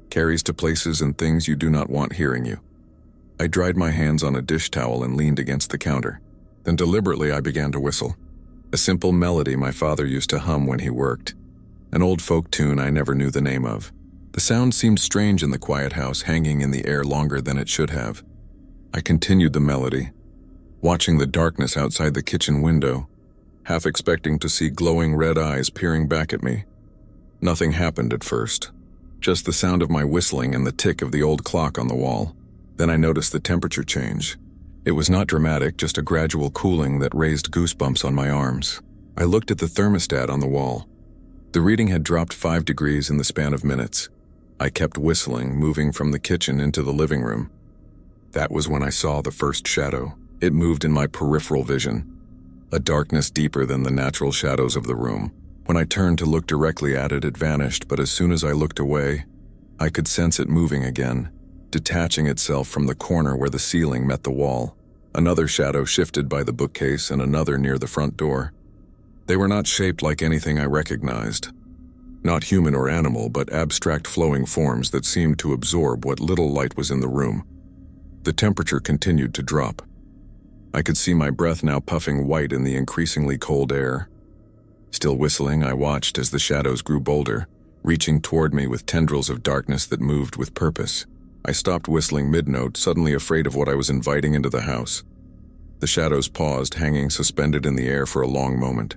Carries to places and things you do not want hearing you. I dried my hands on a dish towel and leaned against the counter. Then deliberately I began to whistle. A simple melody my father used to hum when he worked. An old folk tune I never knew the name of. The sound seemed strange in the quiet house, hanging in the air longer than it should have. I continued the melody, watching the darkness outside the kitchen window, half expecting to see glowing red eyes peering back at me. Nothing happened at first. Just the sound of my whistling and the tick of the old clock on the wall. Then I noticed the temperature change. It was not dramatic, just a gradual cooling that raised goosebumps on my arms. I looked at the thermostat on the wall. The reading had dropped 5 degrees in the span of minutes. I kept whistling, moving from the kitchen into the living room. That was when I saw the first shadow. It moved in my peripheral vision, a darkness deeper than the natural shadows of the room. When I turned to look directly at it, it vanished, but as soon as I looked away, I could sense it moving again, detaching itself from the corner where the ceiling met the wall. Another shadow shifted by the bookcase and another near the front door. They were not shaped like anything I recognized. Not human or animal, but abstract flowing forms that seemed to absorb what little light was in the room. The temperature continued to drop. I could see my breath now puffing white in the increasingly cold air. Still whistling, I watched as the shadows grew bolder, reaching toward me with tendrils of darkness that moved with purpose. I stopped whistling mid-note, suddenly afraid of what I was inviting into the house. The shadows paused, hanging suspended in the air for a long moment.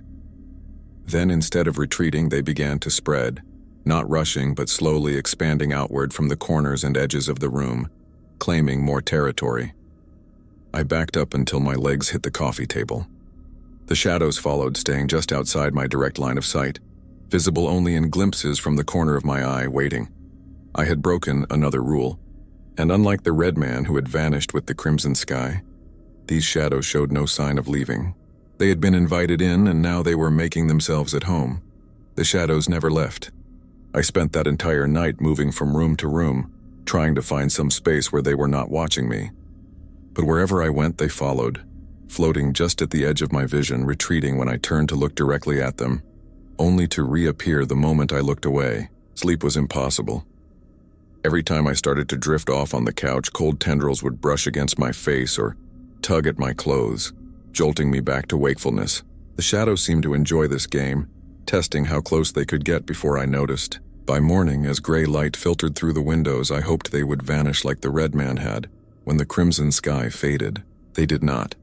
Then, instead of retreating, they began to spread, not rushing but slowly expanding outward from the corners and edges of the room, claiming more territory. I backed up until my legs hit the coffee table. The shadows followed, staying just outside my direct line of sight, visible only in glimpses from the corner of my eye, waiting. I had broken another rule, and unlike the red man who had vanished with the crimson sky, these shadows showed no sign of leaving. They had been invited in, and now they were making themselves at home. The shadows never left. I spent that entire night moving from room to room, trying to find some space where they were not watching me. But wherever I went, they followed, floating just at the edge of my vision, retreating when I turned to look directly at them, only to reappear the moment I looked away. Sleep was impossible. Every time I started to drift off on the couch, cold tendrils would brush against my face or tug at my clothes, jolting me back to wakefulness. The shadows seemed to enjoy this game, testing how close they could get before I noticed. By morning, as gray light filtered through the windows, I hoped they would vanish like the red man had. When the crimson sky faded, they did not.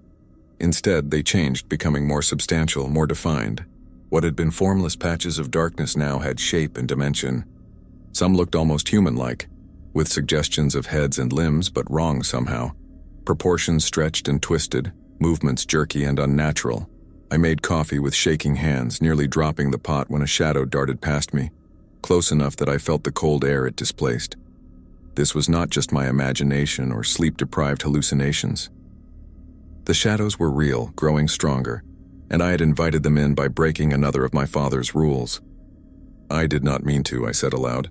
Instead, they changed, becoming more substantial, more defined. What had been formless patches of darkness now had shape and dimension. Some looked almost human-like, with suggestions of heads and limbs, but wrong somehow. Proportions stretched and twisted, movements jerky and unnatural. I made coffee with shaking hands, nearly dropping the pot when a shadow darted past me, close enough that I felt the cold air it displaced. This was not just my imagination or sleep-deprived hallucinations. The shadows were real, growing stronger, and I had invited them in by breaking another of my father's rules. I did not mean to, I said aloud,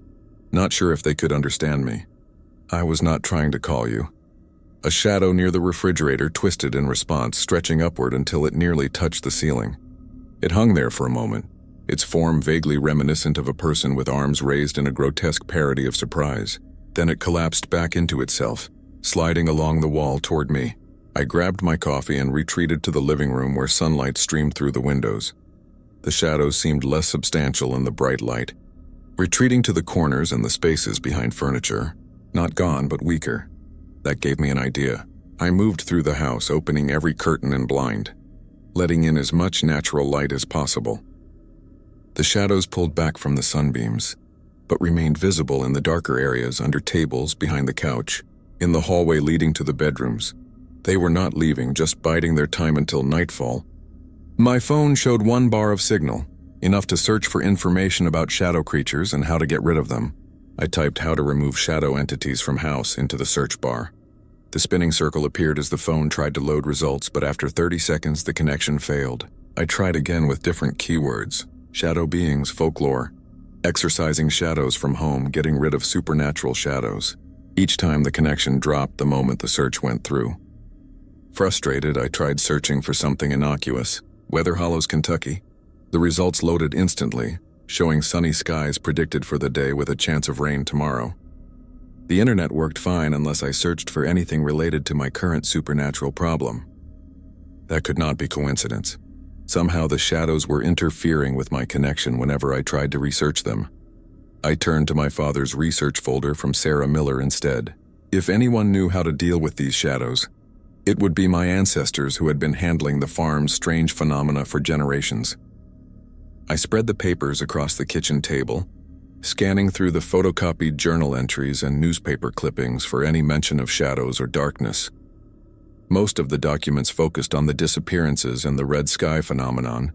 not sure if they could understand me. I was not trying to call you. A shadow near the refrigerator twisted in response, stretching upward until it nearly touched the ceiling. It hung there for a moment, its form vaguely reminiscent of a person with arms raised in a grotesque parody of surprise. Then it collapsed back into itself, sliding along the wall toward me. I grabbed my coffee and retreated to the living room where sunlight streamed through the windows. The shadows seemed less substantial in the bright light, retreating to the corners and the spaces behind furniture, not gone but weaker. That gave me an idea. I moved through the house, opening every curtain and blind, letting in as much natural light as possible. The shadows pulled back from the sunbeams, but remained visible in the darker areas under tables, behind the couch, in the hallway leading to the bedrooms. They were not leaving, just biding their time until nightfall. My phone showed 1 bar of signal, enough to search for information about shadow creatures and how to get rid of them. I typed how to remove shadow entities from house into the search bar. The spinning circle appeared as the phone tried to load results, but after 30 seconds the connection failed. I tried again with different keywords: shadow beings, folklore, exorcising shadows from home, getting rid of supernatural shadows. Each time the connection dropped the moment the search went through. Frustrated, I tried searching for something innocuous. Weather Hollows, Kentucky. The results loaded instantly, showing sunny skies predicted for the day with a chance of rain tomorrow. The internet worked fine unless I searched for anything related to my current supernatural problem. That could not be coincidence. Somehow the shadows were interfering with my connection whenever I tried to research them. I turned to my father's research folder from Sarah Miller instead. If anyone knew how to deal with these shadows, it would be my ancestors who had been handling the farm's strange phenomena for generations. I spread the papers across the kitchen table, scanning through the photocopied journal entries and newspaper clippings for any mention of shadows or darkness. Most of the documents focused on the disappearances and the red sky phenomenon,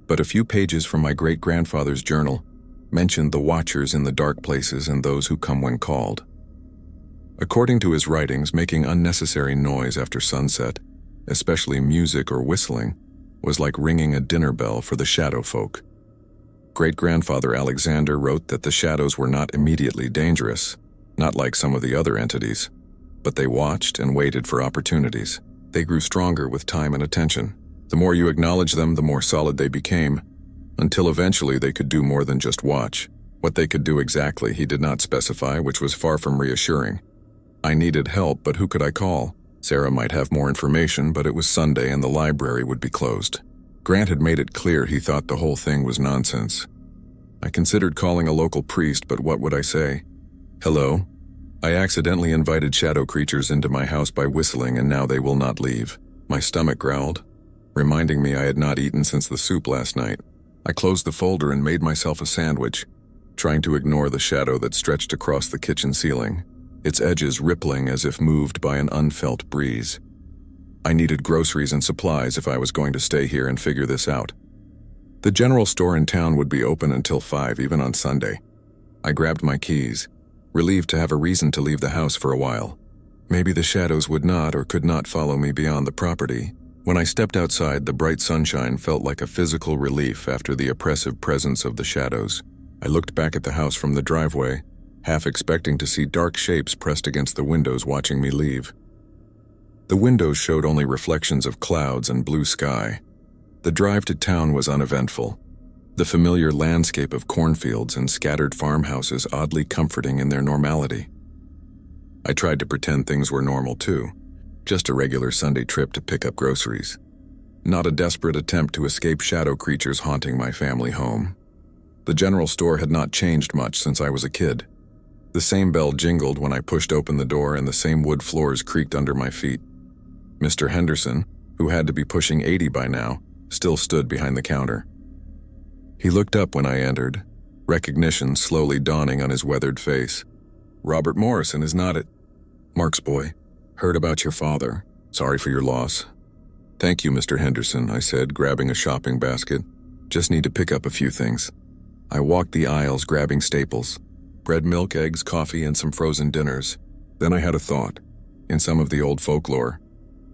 but a few pages from my great-grandfather's journal mentioned the watchers in the dark places and those who come when called. According to his writings, making unnecessary noise after sunset, especially music or whistling, was like ringing a dinner bell for the shadow folk. Great-grandfather Alexander wrote that the shadows were not immediately dangerous, not like some of the other entities, but they watched and waited for opportunities. They grew stronger with time and attention. The more you acknowledge them, the more solid they became, until eventually they could do more than just watch. What they could do exactly he did not specify, which was far from reassuring. I needed help, but who could I call? Sarah might have more information, but it was Sunday and the library would be closed. Grant had made it clear he thought the whole thing was nonsense. I considered calling a local priest, but what would I say? Hello? I accidentally invited shadow creatures into my house by whistling, and now they will not leave. My stomach growled, reminding me I had not eaten since the soup last night. I closed the folder and made myself a sandwich, trying to ignore the shadow that stretched across the kitchen ceiling, its edges rippling as if moved by an unfelt breeze. I needed groceries and supplies if I was going to stay here and figure this out. The general store in town would be open until 5, even on Sunday. I grabbed my keys, relieved to have a reason to leave the house for a while. Maybe the shadows would not or could not follow me beyond the property. When I stepped outside, the bright sunshine felt like a physical relief after the oppressive presence of the shadows. I looked back at the house from the driveway, half expecting to see dark shapes pressed against the windows watching me leave. The windows showed only reflections of clouds and blue sky. The drive to town was uneventful, the familiar landscape of cornfields and scattered farmhouses oddly comforting in their normality. I tried to pretend things were normal too, just a regular Sunday trip to pick up groceries. Not a desperate attempt to escape shadow creatures haunting my family home. The general store had not changed much since I was a kid. The same bell jingled when I pushed open the door and the same wood floors creaked under my feet. Mr. Henderson, who had to be pushing 80 by now, still stood behind the counter. He looked up when I entered, recognition slowly dawning on his weathered face. "Robert Morrison, is not it? Mark's boy. Heard about your father. Sorry for your loss." "Thank you, Mr. Henderson," I said, grabbing a shopping basket. "Just need to pick up a few things." I walked the aisles grabbing staples. Bread, milk, eggs, coffee, and some frozen dinners. Then I had a thought. In some of the old folklore,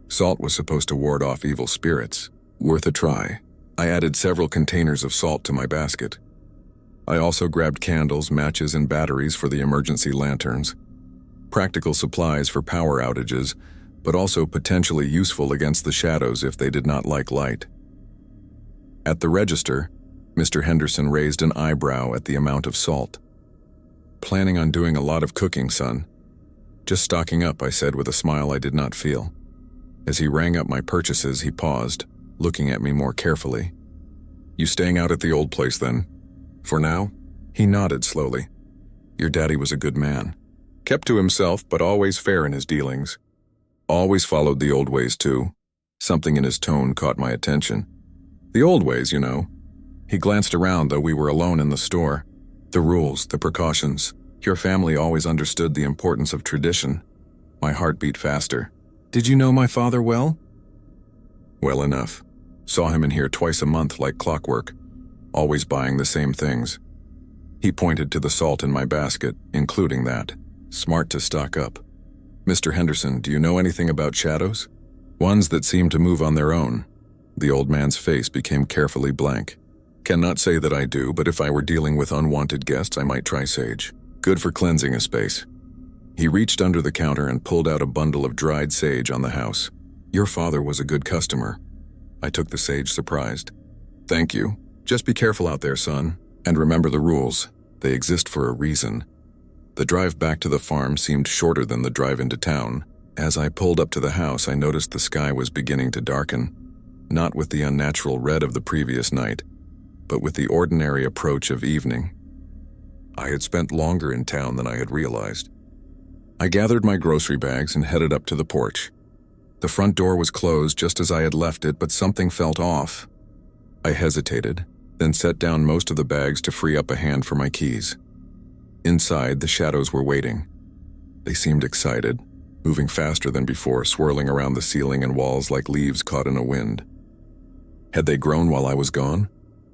salt was supposed to ward off evil spirits. Worth a try. I added several containers of salt to my basket. I also grabbed candles, matches, and batteries for the emergency lanterns. Practical supplies for power outages, but also potentially useful against the shadows if they did not like light. At the register, Mr. Henderson raised an eyebrow at the amount of salt. "Planning on doing a lot of cooking, son?" "Just stocking up," I said with a smile I did not feel. As he rang up my purchases, he paused, looking at me more carefully. "You staying out at the old place then? For now?" He nodded slowly. "Your daddy was a good man. Kept to himself, but always fair in his dealings. Always followed the old ways too." Something in his tone caught my attention. "The old ways, you know." He glanced around, though we were alone in the store. "The rules, the precautions. Your family always understood the importance of tradition." My heart beat faster. "Did you know my father well?" "Well enough. Saw him in here twice a month like clockwork, always buying the same things." He pointed to the salt in my basket, including that. "Smart to stock up." "Mr. Henderson, do you know anything about shadows? Ones that seem to move on their own?" The old man's face became carefully blank. "Cannot say that I do, but if I were dealing with unwanted guests, I might try sage. Good for cleansing a space." He reached under the counter and pulled out a bundle of dried sage on the house. "Your father was a good customer." I took the sage, surprised. "Thank you. Just be careful out there, son. And remember the rules. They exist for a reason." The drive back to the farm seemed shorter than the drive into town. As I pulled up to the house, I noticed the sky was beginning to darken, not with the unnatural red of the previous night, but with the ordinary approach of evening. I had spent longer in town than I had realized. I gathered my grocery bags and headed up to the porch. The front door was closed just as I had left it, but something felt off. I hesitated, then set down most of the bags to free up a hand for my keys. Inside, the shadows were waiting. They seemed excited, moving faster than before, swirling around the ceiling and walls like leaves caught in a wind. Had they grown while I was gone?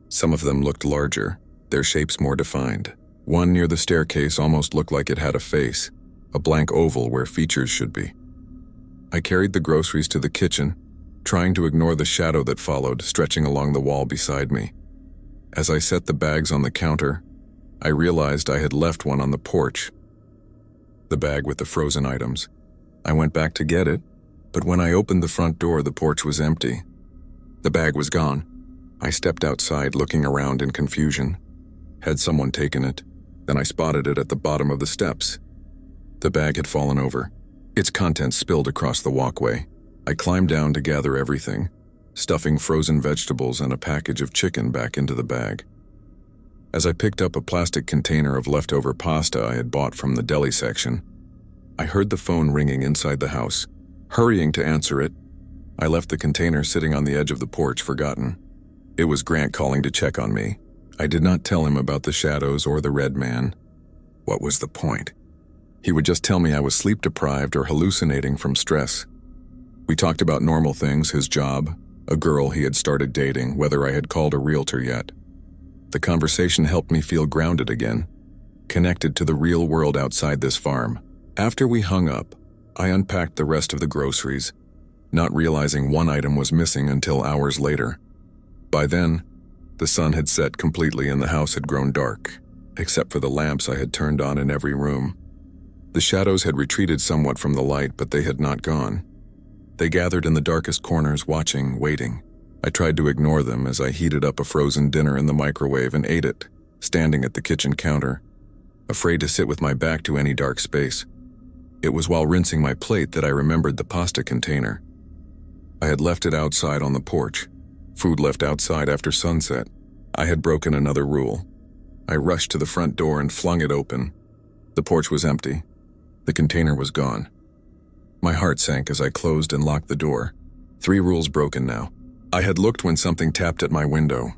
Some of them looked larger, their shapes more defined. One near the staircase almost looked like it had a face, a blank oval where features should be. I carried the groceries to the kitchen, trying to ignore the shadow that followed, stretching along the wall beside me. As I set the bags on the counter, I realized I had left one on the porch. The bag with the frozen items. I went back to get it, but when I opened the front door, the porch was empty. The bag was gone. I stepped outside, looking around in confusion. Had someone taken it? Then I spotted it at the bottom of the steps. The bag had fallen over. Its contents spilled across the walkway. I climbed down to gather everything, stuffing frozen vegetables and a package of chicken back into the bag. As I picked up a plastic container of leftover pasta I had bought from the deli section, I heard the phone ringing inside the house. Hurrying to answer it, I left the container sitting on the edge of the porch, forgotten. It was Grant calling to check on me. I did not tell him about the shadows or the red man. What was the point? He would just tell me I was sleep-deprived or hallucinating from stress. We talked about normal things, his job, a girl he had started dating, whether I had called a realtor yet. The conversation helped me feel grounded again, connected to the real world outside this farm. After we hung up, I unpacked the rest of the groceries, not realizing one item was missing until hours later. By then, the sun had set completely and the house had grown dark, except for the lamps I had turned on in every room. The shadows had retreated somewhat from the light, but they had not gone. They gathered in the darkest corners, watching, waiting. I tried to ignore them as I heated up a frozen dinner in the microwave and ate it, standing at the kitchen counter, afraid to sit with my back to any dark space. It was while rinsing my plate that I remembered the pasta container. I had left it outside on the porch. Food left outside after sunset. I had broken another rule. I rushed to the front door and flung it open. The porch was empty. The container was gone. My heart sank as I closed and locked the door. 3 rules broken now. I had looked when something tapped at my window.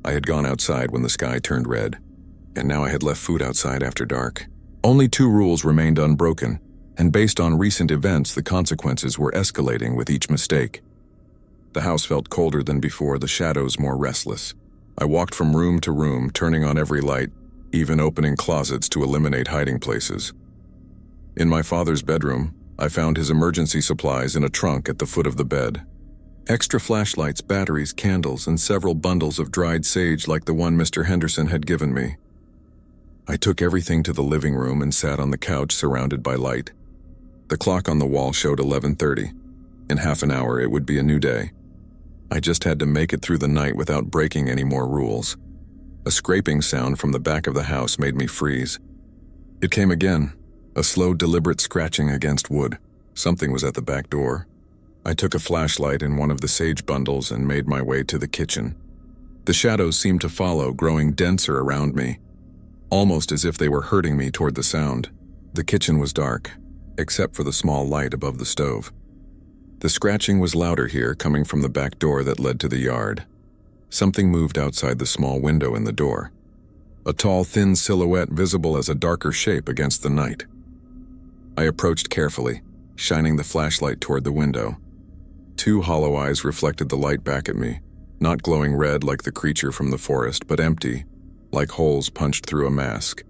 I had gone outside when the sky turned red. And now I had left food outside after dark. Only 2 rules remained unbroken, and based on recent events, the consequences were escalating with each mistake. The house felt colder than before, the shadows more restless. I walked from room to room, turning on every light, even opening closets to eliminate hiding places. In my father's bedroom, I found his emergency supplies in a trunk at the foot of the bed. Extra flashlights, batteries, candles, and several bundles of dried sage like the one Mr. Henderson had given me. I took everything to the living room and sat on the couch surrounded by light. The clock on the wall showed 11:30. In half an hour, it would be a new day. I just had to make it through the night without breaking any more rules. A scraping sound from the back of the house made me freeze. It came again, a slow, deliberate scratching against wood. Something was at the back door. I took a flashlight in one of the sage bundles and made my way to the kitchen. The shadows seemed to follow, growing denser around me, almost as if they were herding me toward the sound. The kitchen was dark, except for the small light above the stove. The scratching was louder here, coming from the back door that led to the yard. Something moved outside the small window in the door. A tall, thin silhouette visible as a darker shape against the night. I approached carefully, shining the flashlight toward the window. 2 hollow eyes reflected the light back at me, not glowing red like the creature from the forest, but empty, like holes punched through a mask.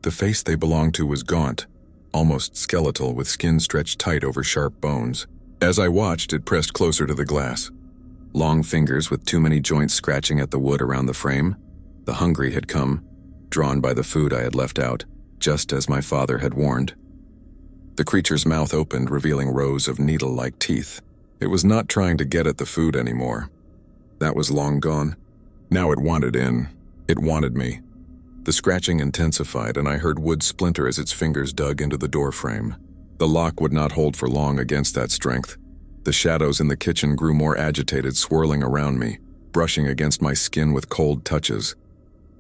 The face they belonged to was gaunt, almost skeletal, with skin stretched tight over sharp bones. As I watched, it pressed closer to the glass. Long fingers with too many joints scratching at the wood around the frame. The hungry had come, drawn by the food I had left out, just as my father had warned. The creature's mouth opened, revealing rows of needle-like teeth. It was not trying to get at the food anymore. That was long gone. Now it wanted in. It wanted me. The scratching intensified, and I heard wood splinter as its fingers dug into the door frame. The lock would not hold for long against that strength. The shadows in the kitchen grew more agitated, swirling around me, brushing against my skin with cold touches.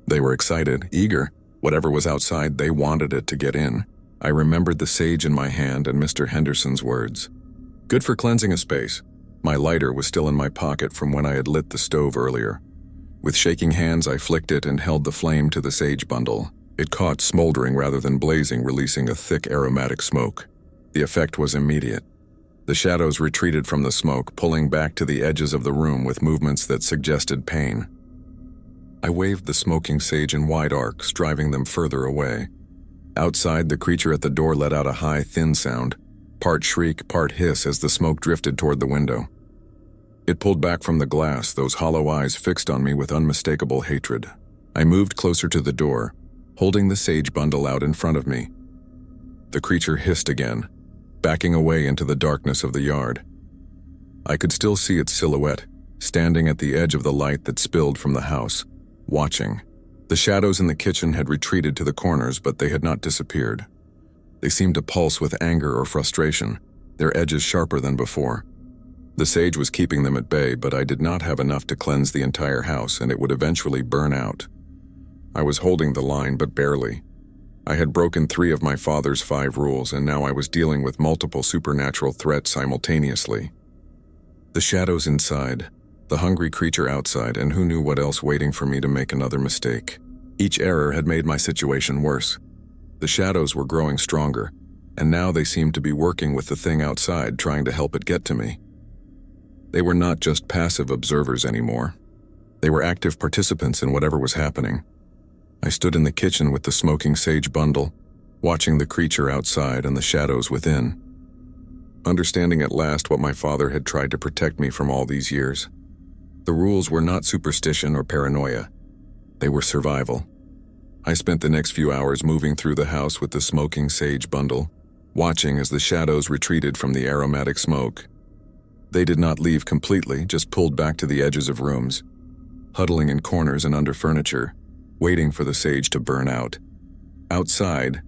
They were excited, eager. Whatever was outside, they wanted it to get in. I remembered the sage in my hand and Mr. Henderson's words. Good for cleansing a space. My lighter was still in my pocket from when I had lit the stove earlier. With shaking hands, I flicked it and held the flame to the sage bundle. It caught, smoldering rather than blazing, releasing a thick aromatic smoke. The effect was immediate. The shadows retreated from the smoke, pulling back to the edges of the room with movements that suggested pain. I waved the smoking sage in wide arcs, driving them further away. Outside, the creature at the door let out a high, thin sound, part shriek, part hiss as the smoke drifted toward the window. It pulled back from the glass, those hollow eyes fixed on me with unmistakable hatred. I moved closer to the door, holding the sage bundle out in front of me. The creature hissed again, backing away into the darkness of the yard. I could still see its silhouette, standing at the edge of the light that spilled from the house, watching. The shadows in the kitchen had retreated to the corners, but they had not disappeared. They seemed to pulse with anger or frustration, their edges sharper than before. The sage was keeping them at bay, but I did not have enough to cleanse the entire house, and it would eventually burn out. I was holding the line, but barely. I had broken 3 of my father's 5 rules, and now I was dealing with multiple supernatural threats simultaneously. The shadows inside, the hungry creature outside, and who knew what else waiting for me to make another mistake. Each error had made my situation worse. The shadows were growing stronger, and now they seemed to be working with the thing outside, trying to help it get to me. They were not just passive observers anymore. They were active participants in whatever was happening. I stood in the kitchen with the smoking sage bundle, watching the creature outside and the shadows within, understanding at last what my father had tried to protect me from all these years. The rules were not superstition or paranoia. They were survival. I spent the next few hours moving through the house with the smoking sage bundle, watching as the shadows retreated from the aromatic smoke. They did not leave completely, just pulled back to the edges of rooms, huddling in corners and under furniture, waiting for the sage to burn out. Outside,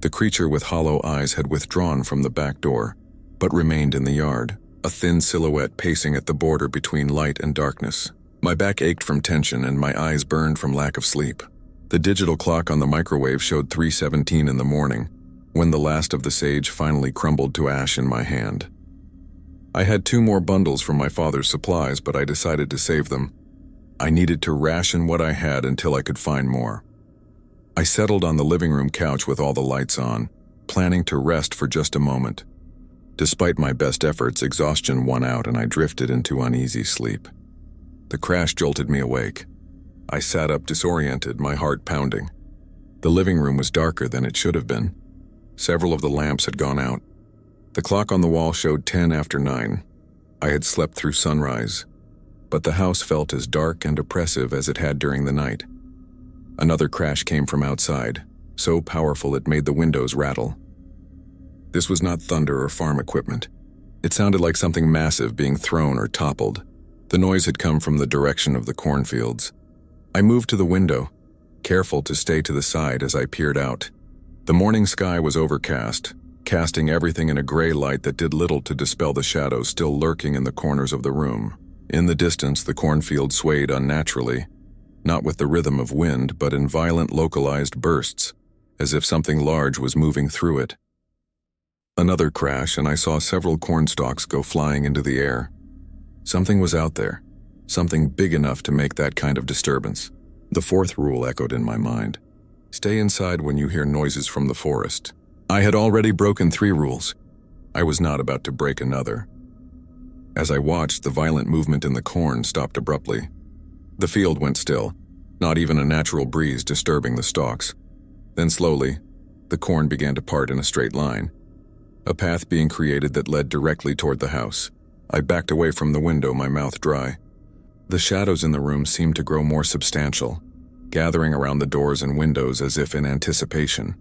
the creature with hollow eyes had withdrawn from the back door, but remained in the yard, a thin silhouette pacing at the border between light and darkness. My back ached from tension and my eyes burned from lack of sleep. The digital clock on the microwave showed 3:17 in the morning, when the last of the sage finally crumbled to ash in my hand. I had 2 more bundles from my father's supplies, but I decided to save them. I needed to ration what I had until I could find more. I settled on the living room couch with all the lights on, planning to rest for just a moment. Despite my best efforts, exhaustion won out and I drifted into uneasy sleep. The crash jolted me awake. I sat up disoriented, my heart pounding. The living room was darker than it should have been. Several of the lamps had gone out. The clock on the wall showed 10 after 9. I had slept through sunrise, but the house felt as dark and oppressive as it had during the night. Another crash came from outside, so powerful it made the windows rattle. This was not thunder or farm equipment. It sounded like something massive being thrown or toppled. The noise had come from the direction of the cornfields. I moved to the window, careful to stay to the side as I peered out. The morning sky was overcast, casting everything in a gray light that did little to dispel the shadows still lurking in the corners of the room. In the distance, the cornfield swayed unnaturally, not with the rhythm of wind, but in violent localized bursts, as if something large was moving through it. Another crash, and I saw several corn stalks go flying into the air. Something was out there, something big enough to make that kind of disturbance. The 4th rule echoed in my mind. Stay inside when you hear noises from the forest. I had already broken 3 rules. I was not about to break another. As I watched, the violent movement in the corn stopped abruptly. The field went still, not even a natural breeze disturbing the stalks. Then slowly, the corn began to part in a straight line, a path being created that led directly toward the house. I backed away from the window, my mouth dry. The shadows in the room seemed to grow more substantial, gathering around the doors and windows as if in anticipation.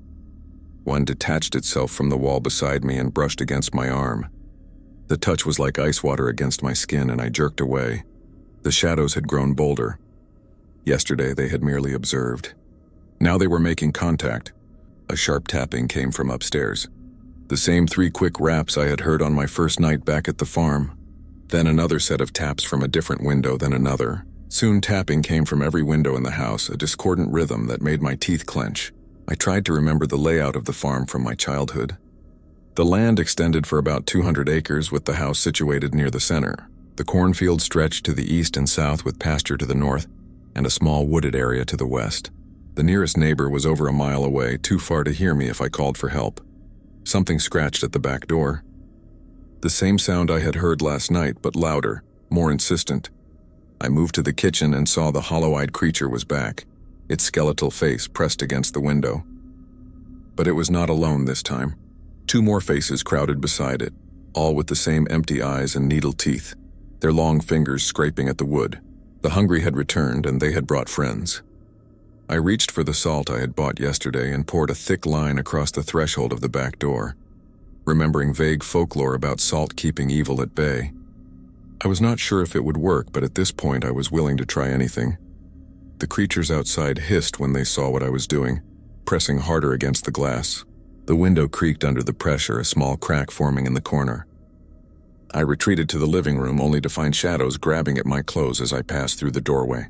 One detached itself from the wall beside me and brushed against my arm. The touch was like ice water against my skin, and I jerked away. The shadows had grown bolder. Yesterday they had merely observed. Now they were making contact. A sharp tapping came from upstairs. The same 3 quick raps I had heard on my first night back at the farm. Then another set of taps from a different window, then another. Soon tapping came from every window in the house, a discordant rhythm that made my teeth clench. I tried to remember the layout of the farm from my childhood. The land extended for about 200 acres, with the house situated near the center. The cornfield stretched to the east and south with pasture to the north, and a small wooded area to the west. The nearest neighbor was over a mile away, too far to hear me if I called for help. Something scratched at the back door. The same sound I had heard last night, but louder, more insistent. I moved to the kitchen and saw the hollow-eyed creature was back, its skeletal face pressed against the window. But it was not alone this time. 2 more faces crowded beside it, all with the same empty eyes and needle teeth. their long fingers scraping at the wood. The hungry had returned, and they had brought friends. I reached for the salt I had bought yesterday and poured a thick line across the threshold of the back door, remembering vague folklore about salt keeping evil at bay. I was not sure if it would work, but at this point I was willing to try anything. The creatures outside hissed when they saw what I was doing, pressing harder against the glass. The window creaked under the pressure, a small crack forming in the corner. I retreated to the living room only to find shadows grabbing at my clothes as I passed through the doorway.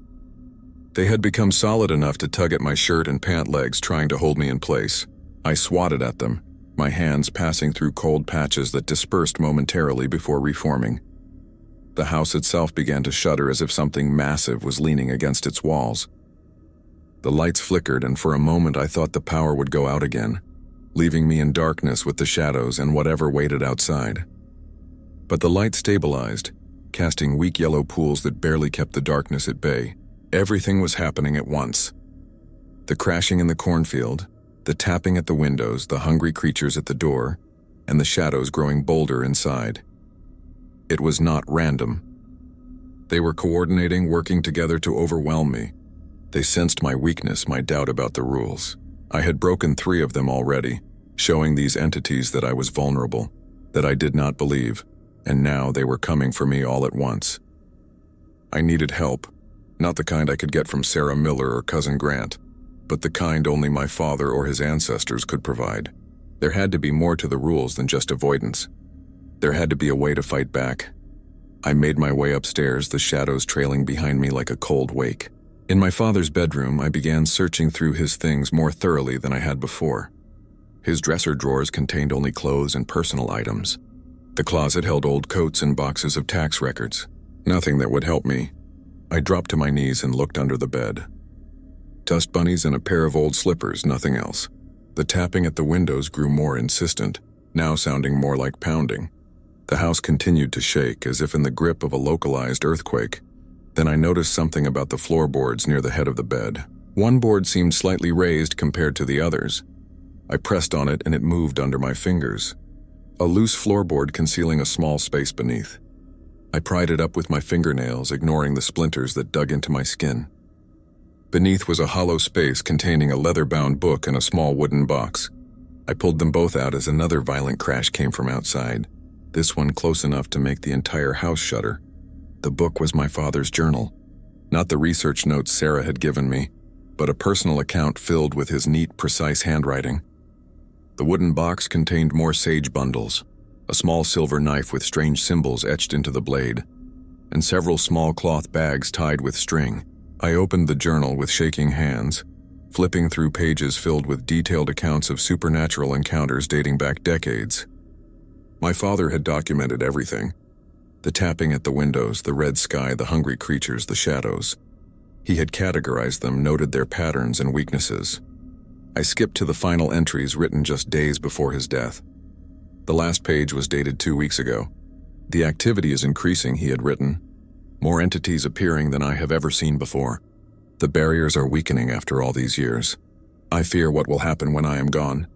They had become solid enough to tug at my shirt and pant legs, trying to hold me in place. I swatted at them, my hands passing through cold patches that dispersed momentarily before reforming. The house itself began to shudder as if something massive was leaning against its walls. The lights flickered, and for a moment I thought the power would go out again, leaving me in darkness with the shadows and whatever waited outside. But the light stabilized, casting weak yellow pools that barely kept the darkness at bay. Everything was happening at once. The crashing in the cornfield, the tapping at the windows, the hungry creatures at the door, and the shadows growing bolder inside. It was not random. They were coordinating, working together to overwhelm me. They sensed my weakness, my doubt about the rules. I had broken 3 of them already, showing these entities that I was vulnerable, that I did not believe, and now they were coming for me all at once. I needed help, not the kind I could get from Sarah Miller or Cousin Grant, but the kind only my father or his ancestors could provide. There had to be more to the rules than just avoidance. There had to be a way to fight back. I made my way upstairs, the shadows trailing behind me like a cold wake. In my father's bedroom, I began searching through his things more thoroughly than I had before. His dresser drawers contained only clothes and personal items. The closet held old coats and boxes of tax records. Nothing that would help me. I dropped to my knees and looked under the bed. Dust bunnies and a pair of old slippers, nothing else. The tapping at the windows grew more insistent, now sounding more like pounding. The house continued to shake, as if in the grip of a localized earthquake. Then I noticed something about the floorboards near the head of the bed. One board seemed slightly raised compared to the others. I pressed on it and it moved under my fingers. A loose floorboard concealing a small space beneath. I pried it up with my fingernails, ignoring the splinters that dug into my skin. Beneath was a hollow space containing a leather-bound book and a small wooden box. I pulled them both out as another violent crash came from outside, this one close enough to make the entire house shudder. The book was my father's journal, not the research notes Sarah had given me, but a personal account filled with his neat, precise handwriting. The wooden box contained more sage bundles, a small silver knife with strange symbols etched into the blade, and several small cloth bags tied with string. I opened the journal with shaking hands, flipping through pages filled with detailed accounts of supernatural encounters dating back decades. My father had documented everything. The tapping at the windows, the red sky, the hungry creatures, the shadows. He had categorized them, noted their patterns and weaknesses. I skipped to the final entries written just days before his death. The last page was dated 2 weeks ago. The activity is increasing, he had written. More entities appearing than I have ever seen before. The barriers are weakening after all these years. I fear what will happen when I am gone.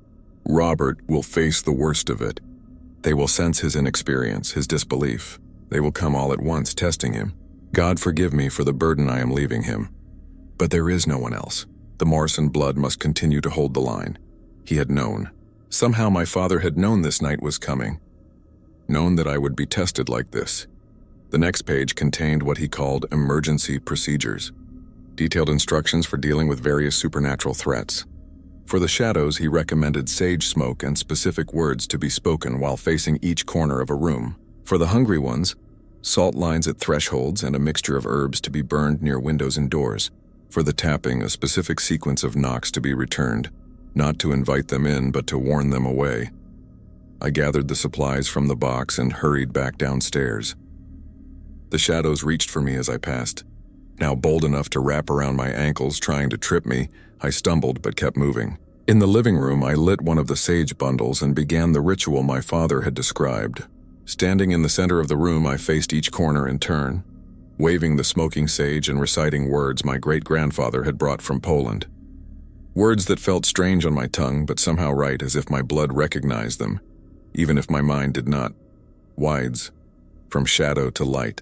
Robert will face the worst of it. They will sense his inexperience, his disbelief. They will come all at once, testing him. God forgive me for the burden I am leaving him. But there is no one else. The Morrison blood must continue to hold the line. He had known. Somehow my father had known this night was coming. Known that I would be tested like this. The next page contained what he called emergency procedures. Detailed instructions for dealing with various supernatural threats. For the shadows, he recommended sage smoke and specific words to be spoken while facing each corner of a room. For the hungry ones, salt lines at thresholds and a mixture of herbs to be burned near windows and doors. For the tapping, a specific sequence of knocks to be returned, not to invite them in but to warn them away. I gathered the supplies from the box and hurried back downstairs. The shadows reached for me as I passed. Now bold enough to wrap around my ankles, trying to trip me, I stumbled but kept moving. In the living room, I lit one of the sage bundles and began the ritual my father had described. Standing in the center of the room, I faced each corner in turn, waving the smoking sage and reciting words my great-grandfather had brought from Poland. Words that felt strange on my tongue, but somehow right, as if my blood recognized them, even if my mind did not. Wides, from shadow to light,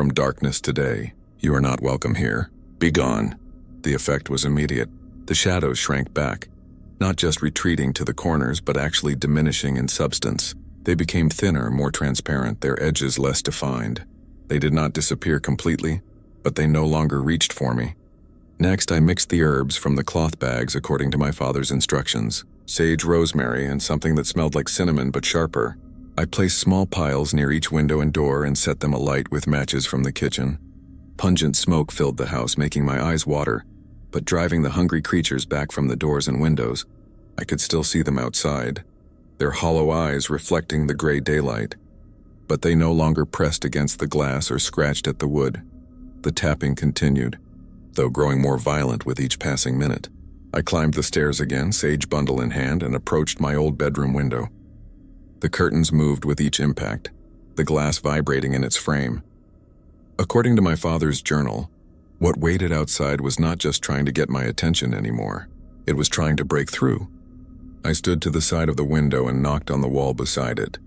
From darkness to day, you are not welcome here. Be gone." The effect was immediate. The shadows shrank back, not just retreating to the corners, but actually diminishing in substance. They became thinner, more transparent, their edges less defined. They did not disappear completely, but they no longer reached for me. Next, I mixed the herbs from the cloth bags according to my father's instructions. Sage, rosemary, and something that smelled like cinnamon but sharper. I placed small piles near each window and door and set them alight with matches from the kitchen. Pungent smoke filled the house, making my eyes water, but driving the hungry creatures back from the doors and windows. I could still see them outside, their hollow eyes reflecting the gray daylight. But they no longer pressed against the glass or scratched at the wood. The tapping continued, though growing more violent with each passing minute. I climbed the stairs again, sage bundle in hand, and approached my old bedroom window. The curtains moved with each impact, the glass vibrating in its frame. According to my father's journal, what waited outside was not just trying to get my attention anymore. It was trying to break through. I stood to the side of the window and knocked on the wall beside it.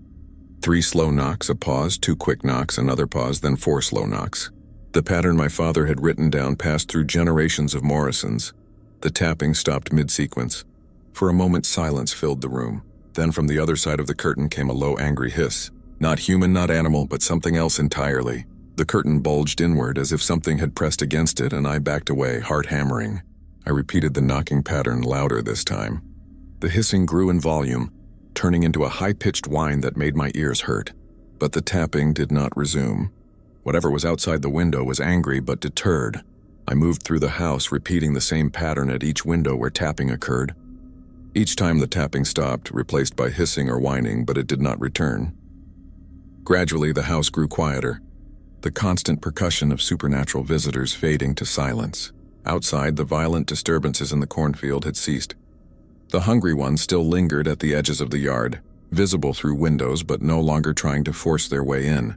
3 slow knocks, a pause, 2 quick knocks, another pause, then 4 slow knocks. The pattern my father had written down passed through generations of Morrisons. The tapping stopped mid-sequence. For a moment, silence filled the room. Then from the other side of the curtain came a low, angry hiss. Not human, not animal, but something else entirely. The curtain bulged inward as if something had pressed against it, and I backed away, heart hammering. I repeated the knocking pattern louder this time. The hissing grew in volume, turning into a high-pitched whine that made my ears hurt. But the tapping did not resume. Whatever was outside the window was angry but deterred. I moved through the house, repeating the same pattern at each window where tapping occurred. Each time the tapping stopped, replaced by hissing or whining, but it did not return. Gradually, the house grew quieter, the constant percussion of supernatural visitors fading to silence. Outside, the violent disturbances in the cornfield had ceased. The hungry ones still lingered at the edges of the yard, visible through windows but no longer trying to force their way in.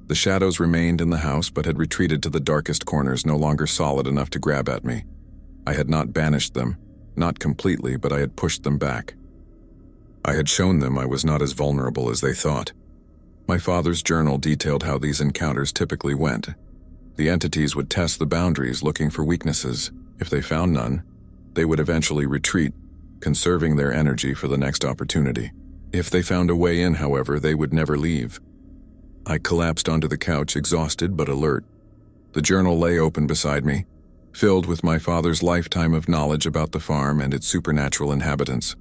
The shadows remained in the house but had retreated to the darkest corners, no longer solid enough to grab at me. I had not banished them, not completely, but I had pushed them back. I had shown them I was not as vulnerable as they thought. My father's journal detailed how these encounters typically went. The entities would test the boundaries, looking for weaknesses. If they found none, they would eventually retreat, conserving their energy for the next opportunity. If they found a way in, however, they would never leave. I collapsed onto the couch, exhausted but alert. The journal lay open beside me, filled with my father's lifetime of knowledge about the farm and its supernatural inhabitants.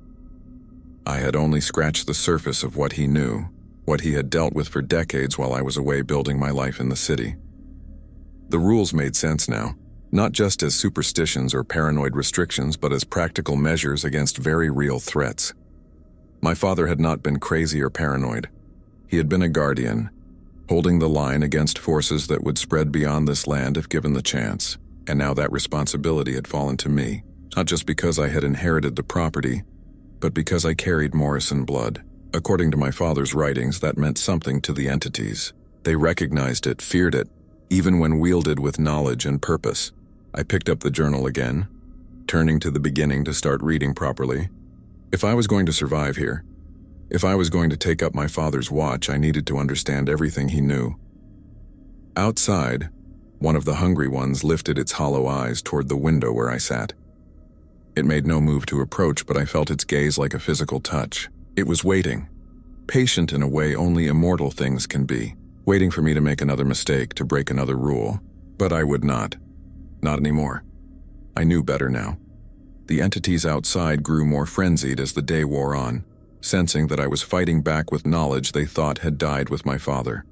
I had only scratched the surface of what he knew, what he had dealt with for decades while I was away building my life in the city. The rules made sense now, not just as superstitions or paranoid restrictions, but as practical measures against very real threats. My father had not been crazy or paranoid. He had been a guardian, holding the line against forces that would spread beyond this land if given the chance. And now that responsibility had fallen to me, not just because I had inherited the property, but because I carried Morrison blood. According to my father's writings, that meant something to the entities. They recognized it, feared it, even when wielded with knowledge and purpose. I picked up the journal again, turning to the beginning to start reading properly. If I was going to survive here, if I was going to take up my father's watch, I needed to understand everything he knew. Outside, one of the hungry ones lifted its hollow eyes toward the window where I sat. It made no move to approach, but I felt its gaze like a physical touch. It was waiting, patient in a way only immortal things can be, waiting for me to make another mistake, to break another rule. But I would not. Not anymore. I knew better now. The entities outside grew more frenzied as the day wore on, sensing that I was fighting back with knowledge they thought had died with my father.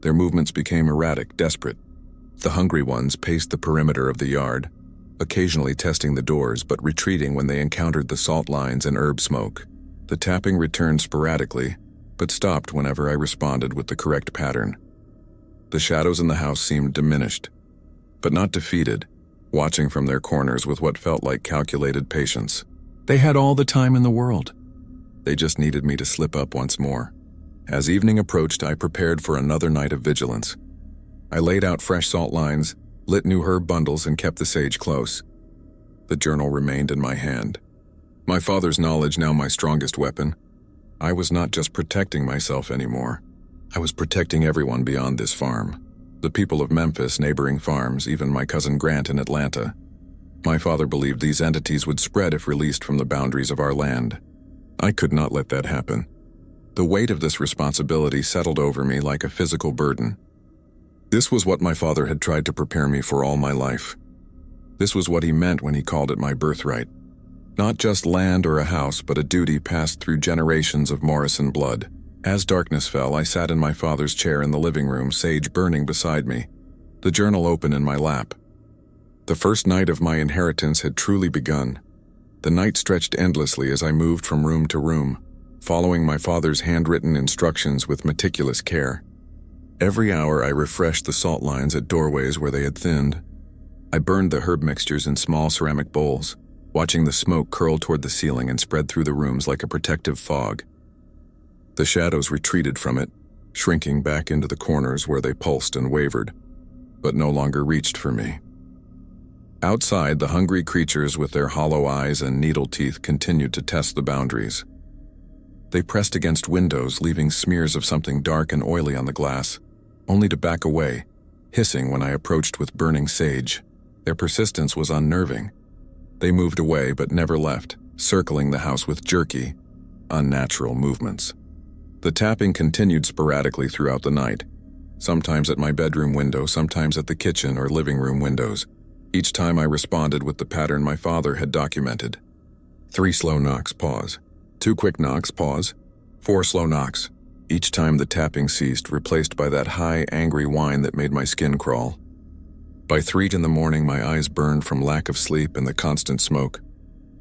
Their movements became erratic, desperate. The hungry ones paced the perimeter of the yard, occasionally testing the doors but retreating when they encountered the salt lines and herb smoke. The tapping returned sporadically, but stopped whenever I responded with the correct pattern. The shadows in the house seemed diminished, but not defeated, watching from their corners with what felt like calculated patience. They had all the time in the world. They just needed me to slip up once more. As evening approached, I prepared for another night of vigilance. I laid out fresh salt lines, lit new herb bundles, and kept the sage close. The journal remained in my hand. My father's knowledge now my strongest weapon. I was not just protecting myself anymore. I was protecting everyone beyond this farm. The people of Memphis, neighboring farms, even my cousin Grant in Atlanta. My father believed these entities would spread if released from the boundaries of our land. I could not let that happen. The weight of this responsibility settled over me like a physical burden. This was what my father had tried to prepare me for all my life. This was what he meant when he called it my birthright. Not just land or a house, but a duty passed through generations of Morrison blood. As darkness fell, I sat in my father's chair in the living room, sage burning beside me, the journal open in my lap. The first night of my inheritance had truly begun. The night stretched endlessly as I moved from room to room, following my father's handwritten instructions with meticulous care. Every hour I refreshed the salt lines at doorways where they had thinned. I burned the herb mixtures in small ceramic bowls, watching the smoke curl toward the ceiling and spread through the rooms like a protective fog. The shadows retreated from it, shrinking back into the corners where they pulsed and wavered, but no longer reached for me. Outside, the hungry creatures with their hollow eyes and needle teeth continued to test the boundaries. They pressed against windows, leaving smears of something dark and oily on the glass, only to back away, hissing when I approached with burning sage. Their persistence was unnerving. They moved away but never left, circling the house with jerky, unnatural movements. The tapping continued sporadically throughout the night, sometimes at my bedroom window, sometimes at the kitchen or living room windows. Each time I responded with the pattern my father had documented. 3 slow knocks, pause. 2 quick knocks, pause. 4 slow knocks. Each time the tapping ceased, replaced by that high, angry whine that made my skin crawl. By 3 in the morning, my eyes burned from lack of sleep and the constant smoke.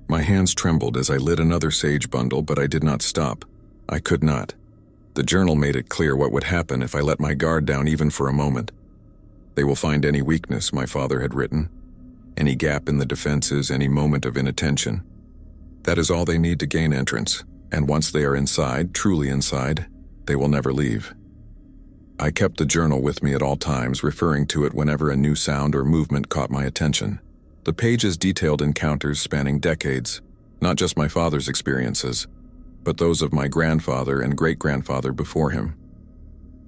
My hands trembled as I lit another sage bundle, but I did not stop. I could not. The journal made it clear what would happen if I let my guard down even for a moment. They will find any weakness, my father had written. Any gap in the defenses, any moment of inattention. That is all they need to gain entrance, and once they are inside, truly inside, they will never leave. I kept the journal with me at all times, referring to it whenever a new sound or movement caught my attention. The pages detailed encounters spanning decades, not just my father's experiences, but those of my grandfather and great-grandfather before him.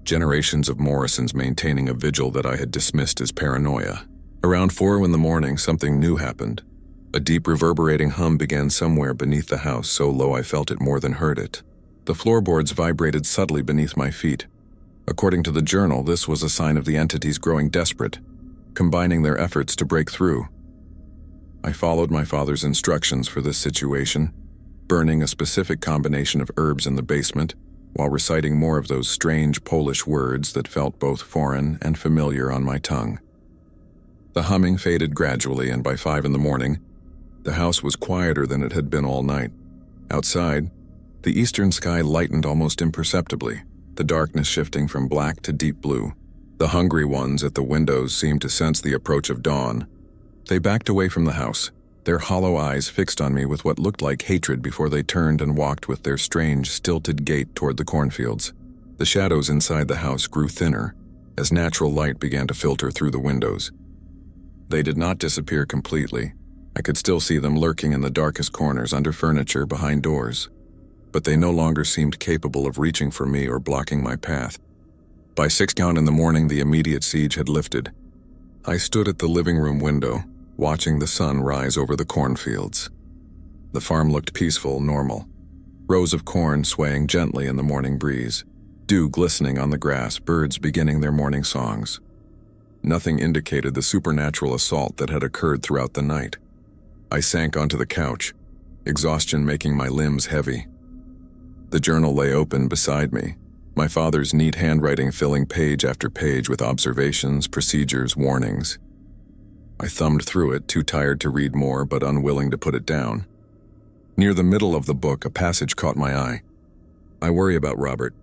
Generations of Morrisons maintaining a vigil that I had dismissed as paranoia. Around 4 in the morning, something new happened. A deep reverberating hum began somewhere beneath the house, so low I felt it more than heard it. The floorboards vibrated subtly beneath my feet. According to the journal, this was a sign of the entities growing desperate, combining their efforts to break through. I followed my father's instructions for this situation, burning a specific combination of herbs in the basement, while reciting more of those strange Polish words that felt both foreign and familiar on my tongue. The humming faded gradually, and by 5 in the morning, the house was quieter than it had been all night. Outside, the eastern sky lightened almost imperceptibly, the darkness shifting from black to deep blue. The hungry ones at the windows seemed to sense the approach of dawn. They backed away from the house, their hollow eyes fixed on me with what looked like hatred before they turned and walked with their strange, stilted gait toward the cornfields. The shadows inside the house grew thinner as natural light began to filter through the windows. They did not disappear completely. I could still see them lurking in the darkest corners, under furniture, behind doors. But they no longer seemed capable of reaching for me or blocking my path. By 6 in the morning, the immediate siege had lifted. I stood at the living room window, watching the sun rise over the cornfields. The farm looked peaceful, normal. Rows of corn swaying gently in the morning breeze, dew glistening on the grass, birds beginning their morning songs. Nothing indicated the supernatural assault that had occurred throughout the night. I sank onto the couch, exhaustion making my limbs heavy. The journal lay open beside me, my father's neat handwriting filling page after page with observations, procedures, warnings. I thumbed through it, too tired to read more but unwilling to put it down. Near the middle of the book, a passage caught my eye. I worry about Robert.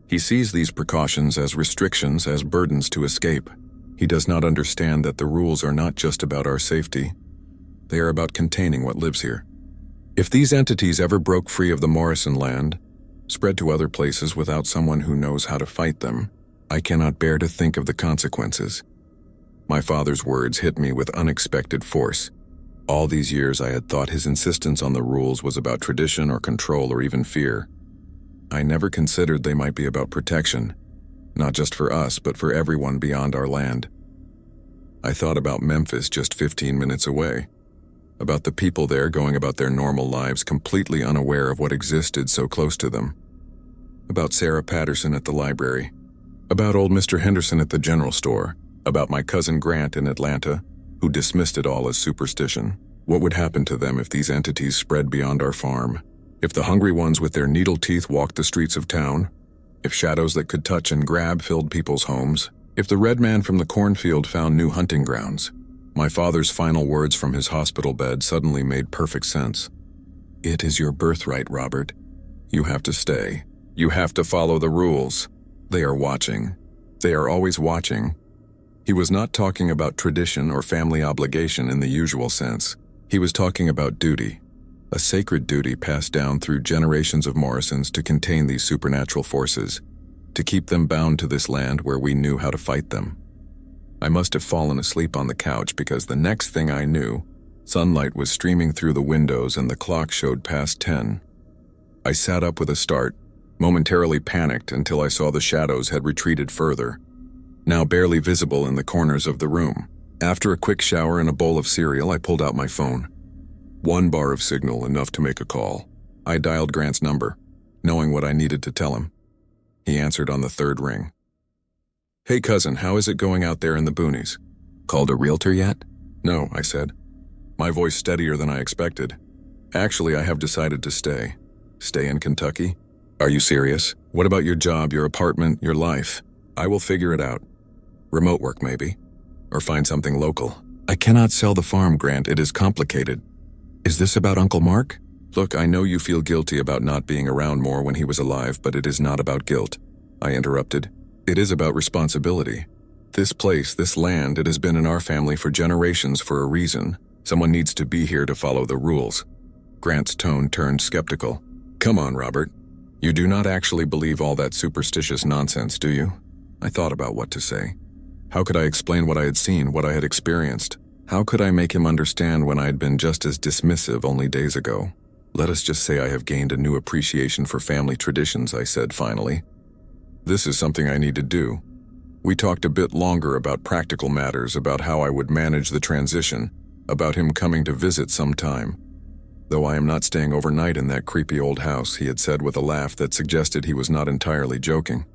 He sees these precautions as restrictions, as burdens to escape. He does not understand that the rules are not just about our safety. They are about containing what lives here. If these entities ever broke free of the Morrison land, spread to other places without someone who knows how to fight them, I cannot bear to think of the consequences. My father's words hit me with unexpected force. All these years I had thought his insistence on the rules was about tradition or control or even fear. I never considered they might be about protection. not just for us, but for everyone beyond our land. I thought about Memphis just 15 minutes away, about the people there going about their normal lives completely unaware of what existed so close to them, about Sarah Patterson at the library, about old Mr. Henderson at the general store, about my cousin Grant in Atlanta, who dismissed it all as superstition. What would happen to them if these entities spread beyond our farm? If the hungry ones with their needle teeth walked the streets of town? If shadows that could touch and grab filled people's homes? If the red man from the cornfield found new hunting grounds? My father's final words from his hospital bed suddenly made perfect sense. It is your birthright, Robert. You have to stay. You have to follow the rules. They are watching. They are always watching. He was not talking about tradition or family obligation in the usual sense. He was talking about duty, a sacred duty passed down through generations of Morrisons to contain these supernatural forces, to keep them bound to this land where we knew how to fight them. I must have fallen asleep on the couch because the next thing I knew, sunlight was streaming through the windows and the clock showed past 10. I sat up with a start, momentarily panicked until I saw the shadows had retreated further, now barely visible in the corners of the room. After a quick shower and a bowl of cereal, I pulled out my phone. 1 bar of signal, enough to make a call. I dialed Grant's number, knowing what I needed to tell him. He answered on the 3rd ring. Hey cousin, how is it going out there in the boonies? Called a realtor yet? No, I said, my voice steadier than I expected. Actually, I have decided to stay. Stay in Kentucky? Are you serious? What about your job, your apartment, your life? I will figure it out. Remote work, maybe. Or find something local. I cannot sell the farm, Grant. It is complicated. Is this about Uncle Mark? Look, I know you feel guilty about not being around more when he was alive, but it is not about guilt. I interrupted. It is about responsibility. This place, this land, it has been in our family for generations for a reason. Someone needs to be here to follow the rules. Grant's tone turned skeptical. Come on, Robert. You do not actually believe all that superstitious nonsense, do you? I thought about what to say. How could I explain what I had seen, what I had experienced? How could I make him understand when I had been just as dismissive only days ago? Let us just say I have gained a new appreciation for family traditions, I said finally. This is something I need to do. We talked a bit longer about practical matters, about how I would manage the transition, about him coming to visit sometime. Though I am not staying overnight in that creepy old house, he had said with a laugh that suggested he was not entirely joking.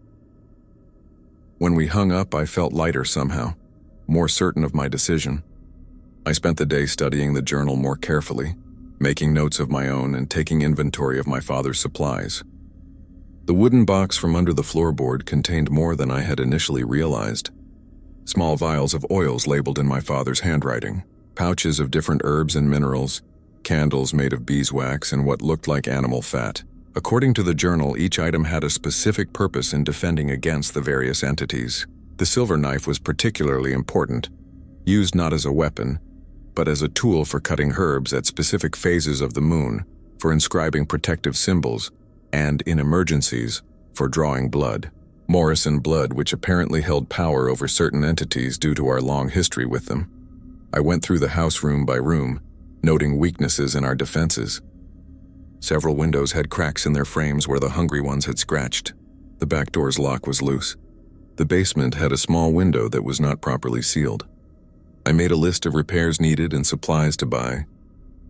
When we hung up, I felt lighter somehow, more certain of my decision. I spent the day studying the journal more carefully, making notes of my own and taking inventory of my father's supplies. The wooden box from under the floorboard contained more than I had initially realized. Small vials of oils labeled in my father's handwriting, pouches of different herbs and minerals, candles made of beeswax and what looked like animal fat. According to the journal, each item had a specific purpose in defending against the various entities. The silver knife was particularly important, used not as a weapon, but as a tool for cutting herbs at specific phases of the moon, for inscribing protective symbols, and, in emergencies, for drawing blood. Morrison blood, which apparently held power over certain entities due to our long history with them. I went through the house room by room, noting weaknesses in our defenses. Several windows had cracks in their frames where the hungry ones had scratched. The back door's lock was loose. The basement had a small window that was not properly sealed. I made a list of repairs needed and supplies to buy.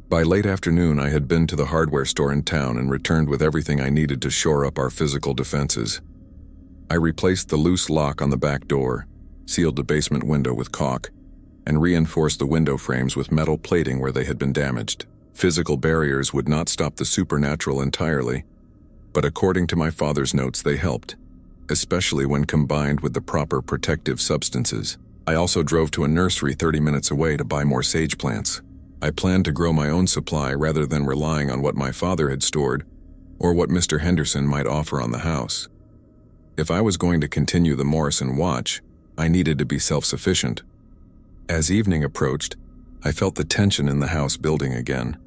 By late afternoon, I had been to the hardware store in town and returned with everything I needed to shore up our physical defenses. I replaced the loose lock on the back door, sealed the basement window with caulk, and reinforced the window frames with metal plating where they had been damaged. Physical barriers would not stop the supernatural entirely, but according to my father's notes, they helped, especially when combined with the proper protective substances. I also drove to a nursery 30 minutes away to buy more sage plants. I planned to grow my own supply rather than relying on what my father had stored or what Mr. Henderson might offer on the house. If I was going to continue the Morrison watch, I needed to be self-sufficient. As evening approached, I felt the tension in the house building again.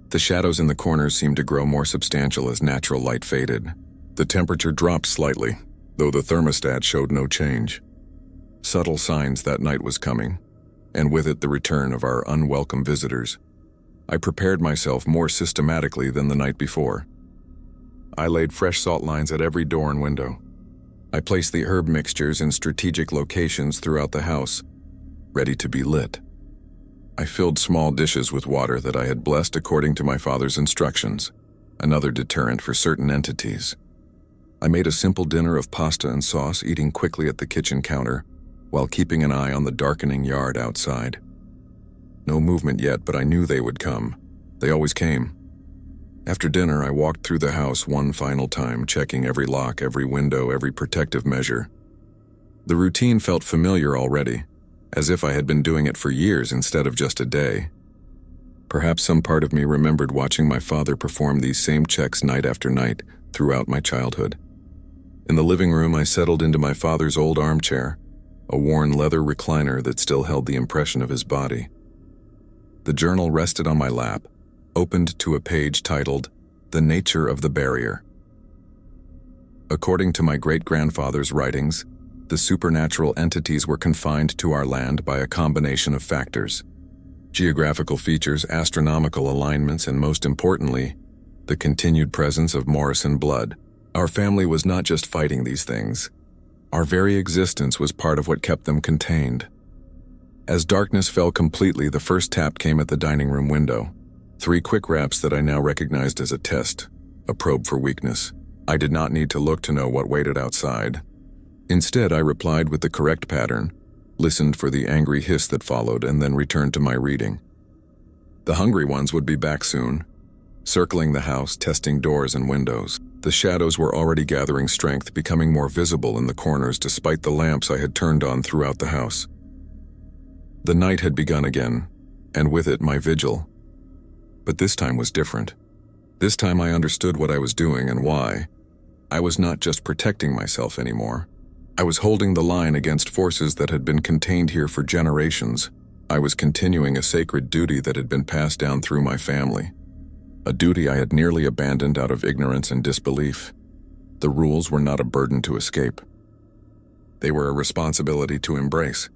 The shadows in the corners seemed to grow more substantial as natural light faded. The temperature dropped slightly, though the thermostat showed no change. Subtle signs that night was coming, and with it the return of our unwelcome visitors. I prepared myself more systematically than the night before. I laid fresh salt lines at every door and window. I placed the herb mixtures in strategic locations throughout the house, ready to be lit. I filled small dishes with water that I had blessed according to my father's instructions, another deterrent for certain entities. I made a simple dinner of pasta and sauce, eating quickly at the kitchen counter, while keeping an eye on the darkening yard outside. No movement yet, but I knew they would come. They always came. After dinner, I walked through the house one final time, checking every lock, every window, every protective measure. The routine felt familiar already, as if I had been doing it for years instead of just a day. Perhaps some part of me remembered watching my father perform these same checks night after night throughout my childhood. In the living room, I settled into my father's old armchair, a worn leather recliner that still held the impression of his body. The journal rested on my lap, opened to a page titled, "The Nature of the Barrier." According to my great-grandfather's writings, the supernatural entities were confined to our land by a combination of factors: geographical features, astronomical alignments, and most importantly, the continued presence of Morrison blood. Our family was not just fighting these things. Our very existence was part of what kept them contained. As darkness fell completely, the first tap came at the dining room window. 3 quick raps that I now recognized as a test, a probe for weakness. I did not need to look to know what waited outside. Instead, I replied with the correct pattern, listened for the angry hiss that followed, and then returned to my reading. The hungry ones would be back soon, circling the house, testing doors and windows. The shadows were already gathering strength, becoming more visible in the corners despite the lamps I had turned on throughout the house. The night had begun again, and with it my vigil. But this time was different. This time I understood what I was doing and why. I was not just protecting myself anymore. I was holding the line against forces that had been contained here for generations. I was continuing a sacred duty that had been passed down through my family. A duty I had nearly abandoned out of ignorance and disbelief. The rules were not a burden to escape. They were a responsibility to embrace.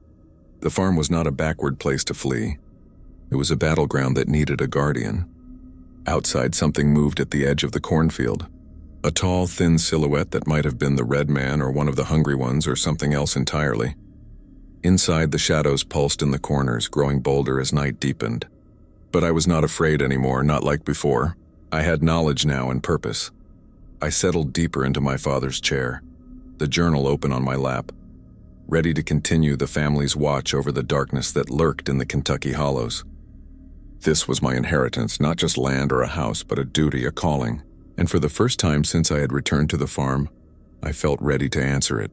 The farm was not a backward place to flee. It was a battleground that needed a guardian. Outside, something moved at the edge of the cornfield. A tall, thin silhouette that might have been the red man or one of the hungry ones or something else entirely. Inside, the shadows pulsed in the corners, growing bolder as night deepened. But I was not afraid anymore, not like before. I had knowledge now and purpose. I settled deeper into my father's chair, the journal open on my lap, ready to continue the family's watch over the darkness that lurked in the Kentucky hollows. This was my inheritance, not just land or a house, but a duty, a calling. And for the first time since I had returned to the farm, I felt ready to answer it.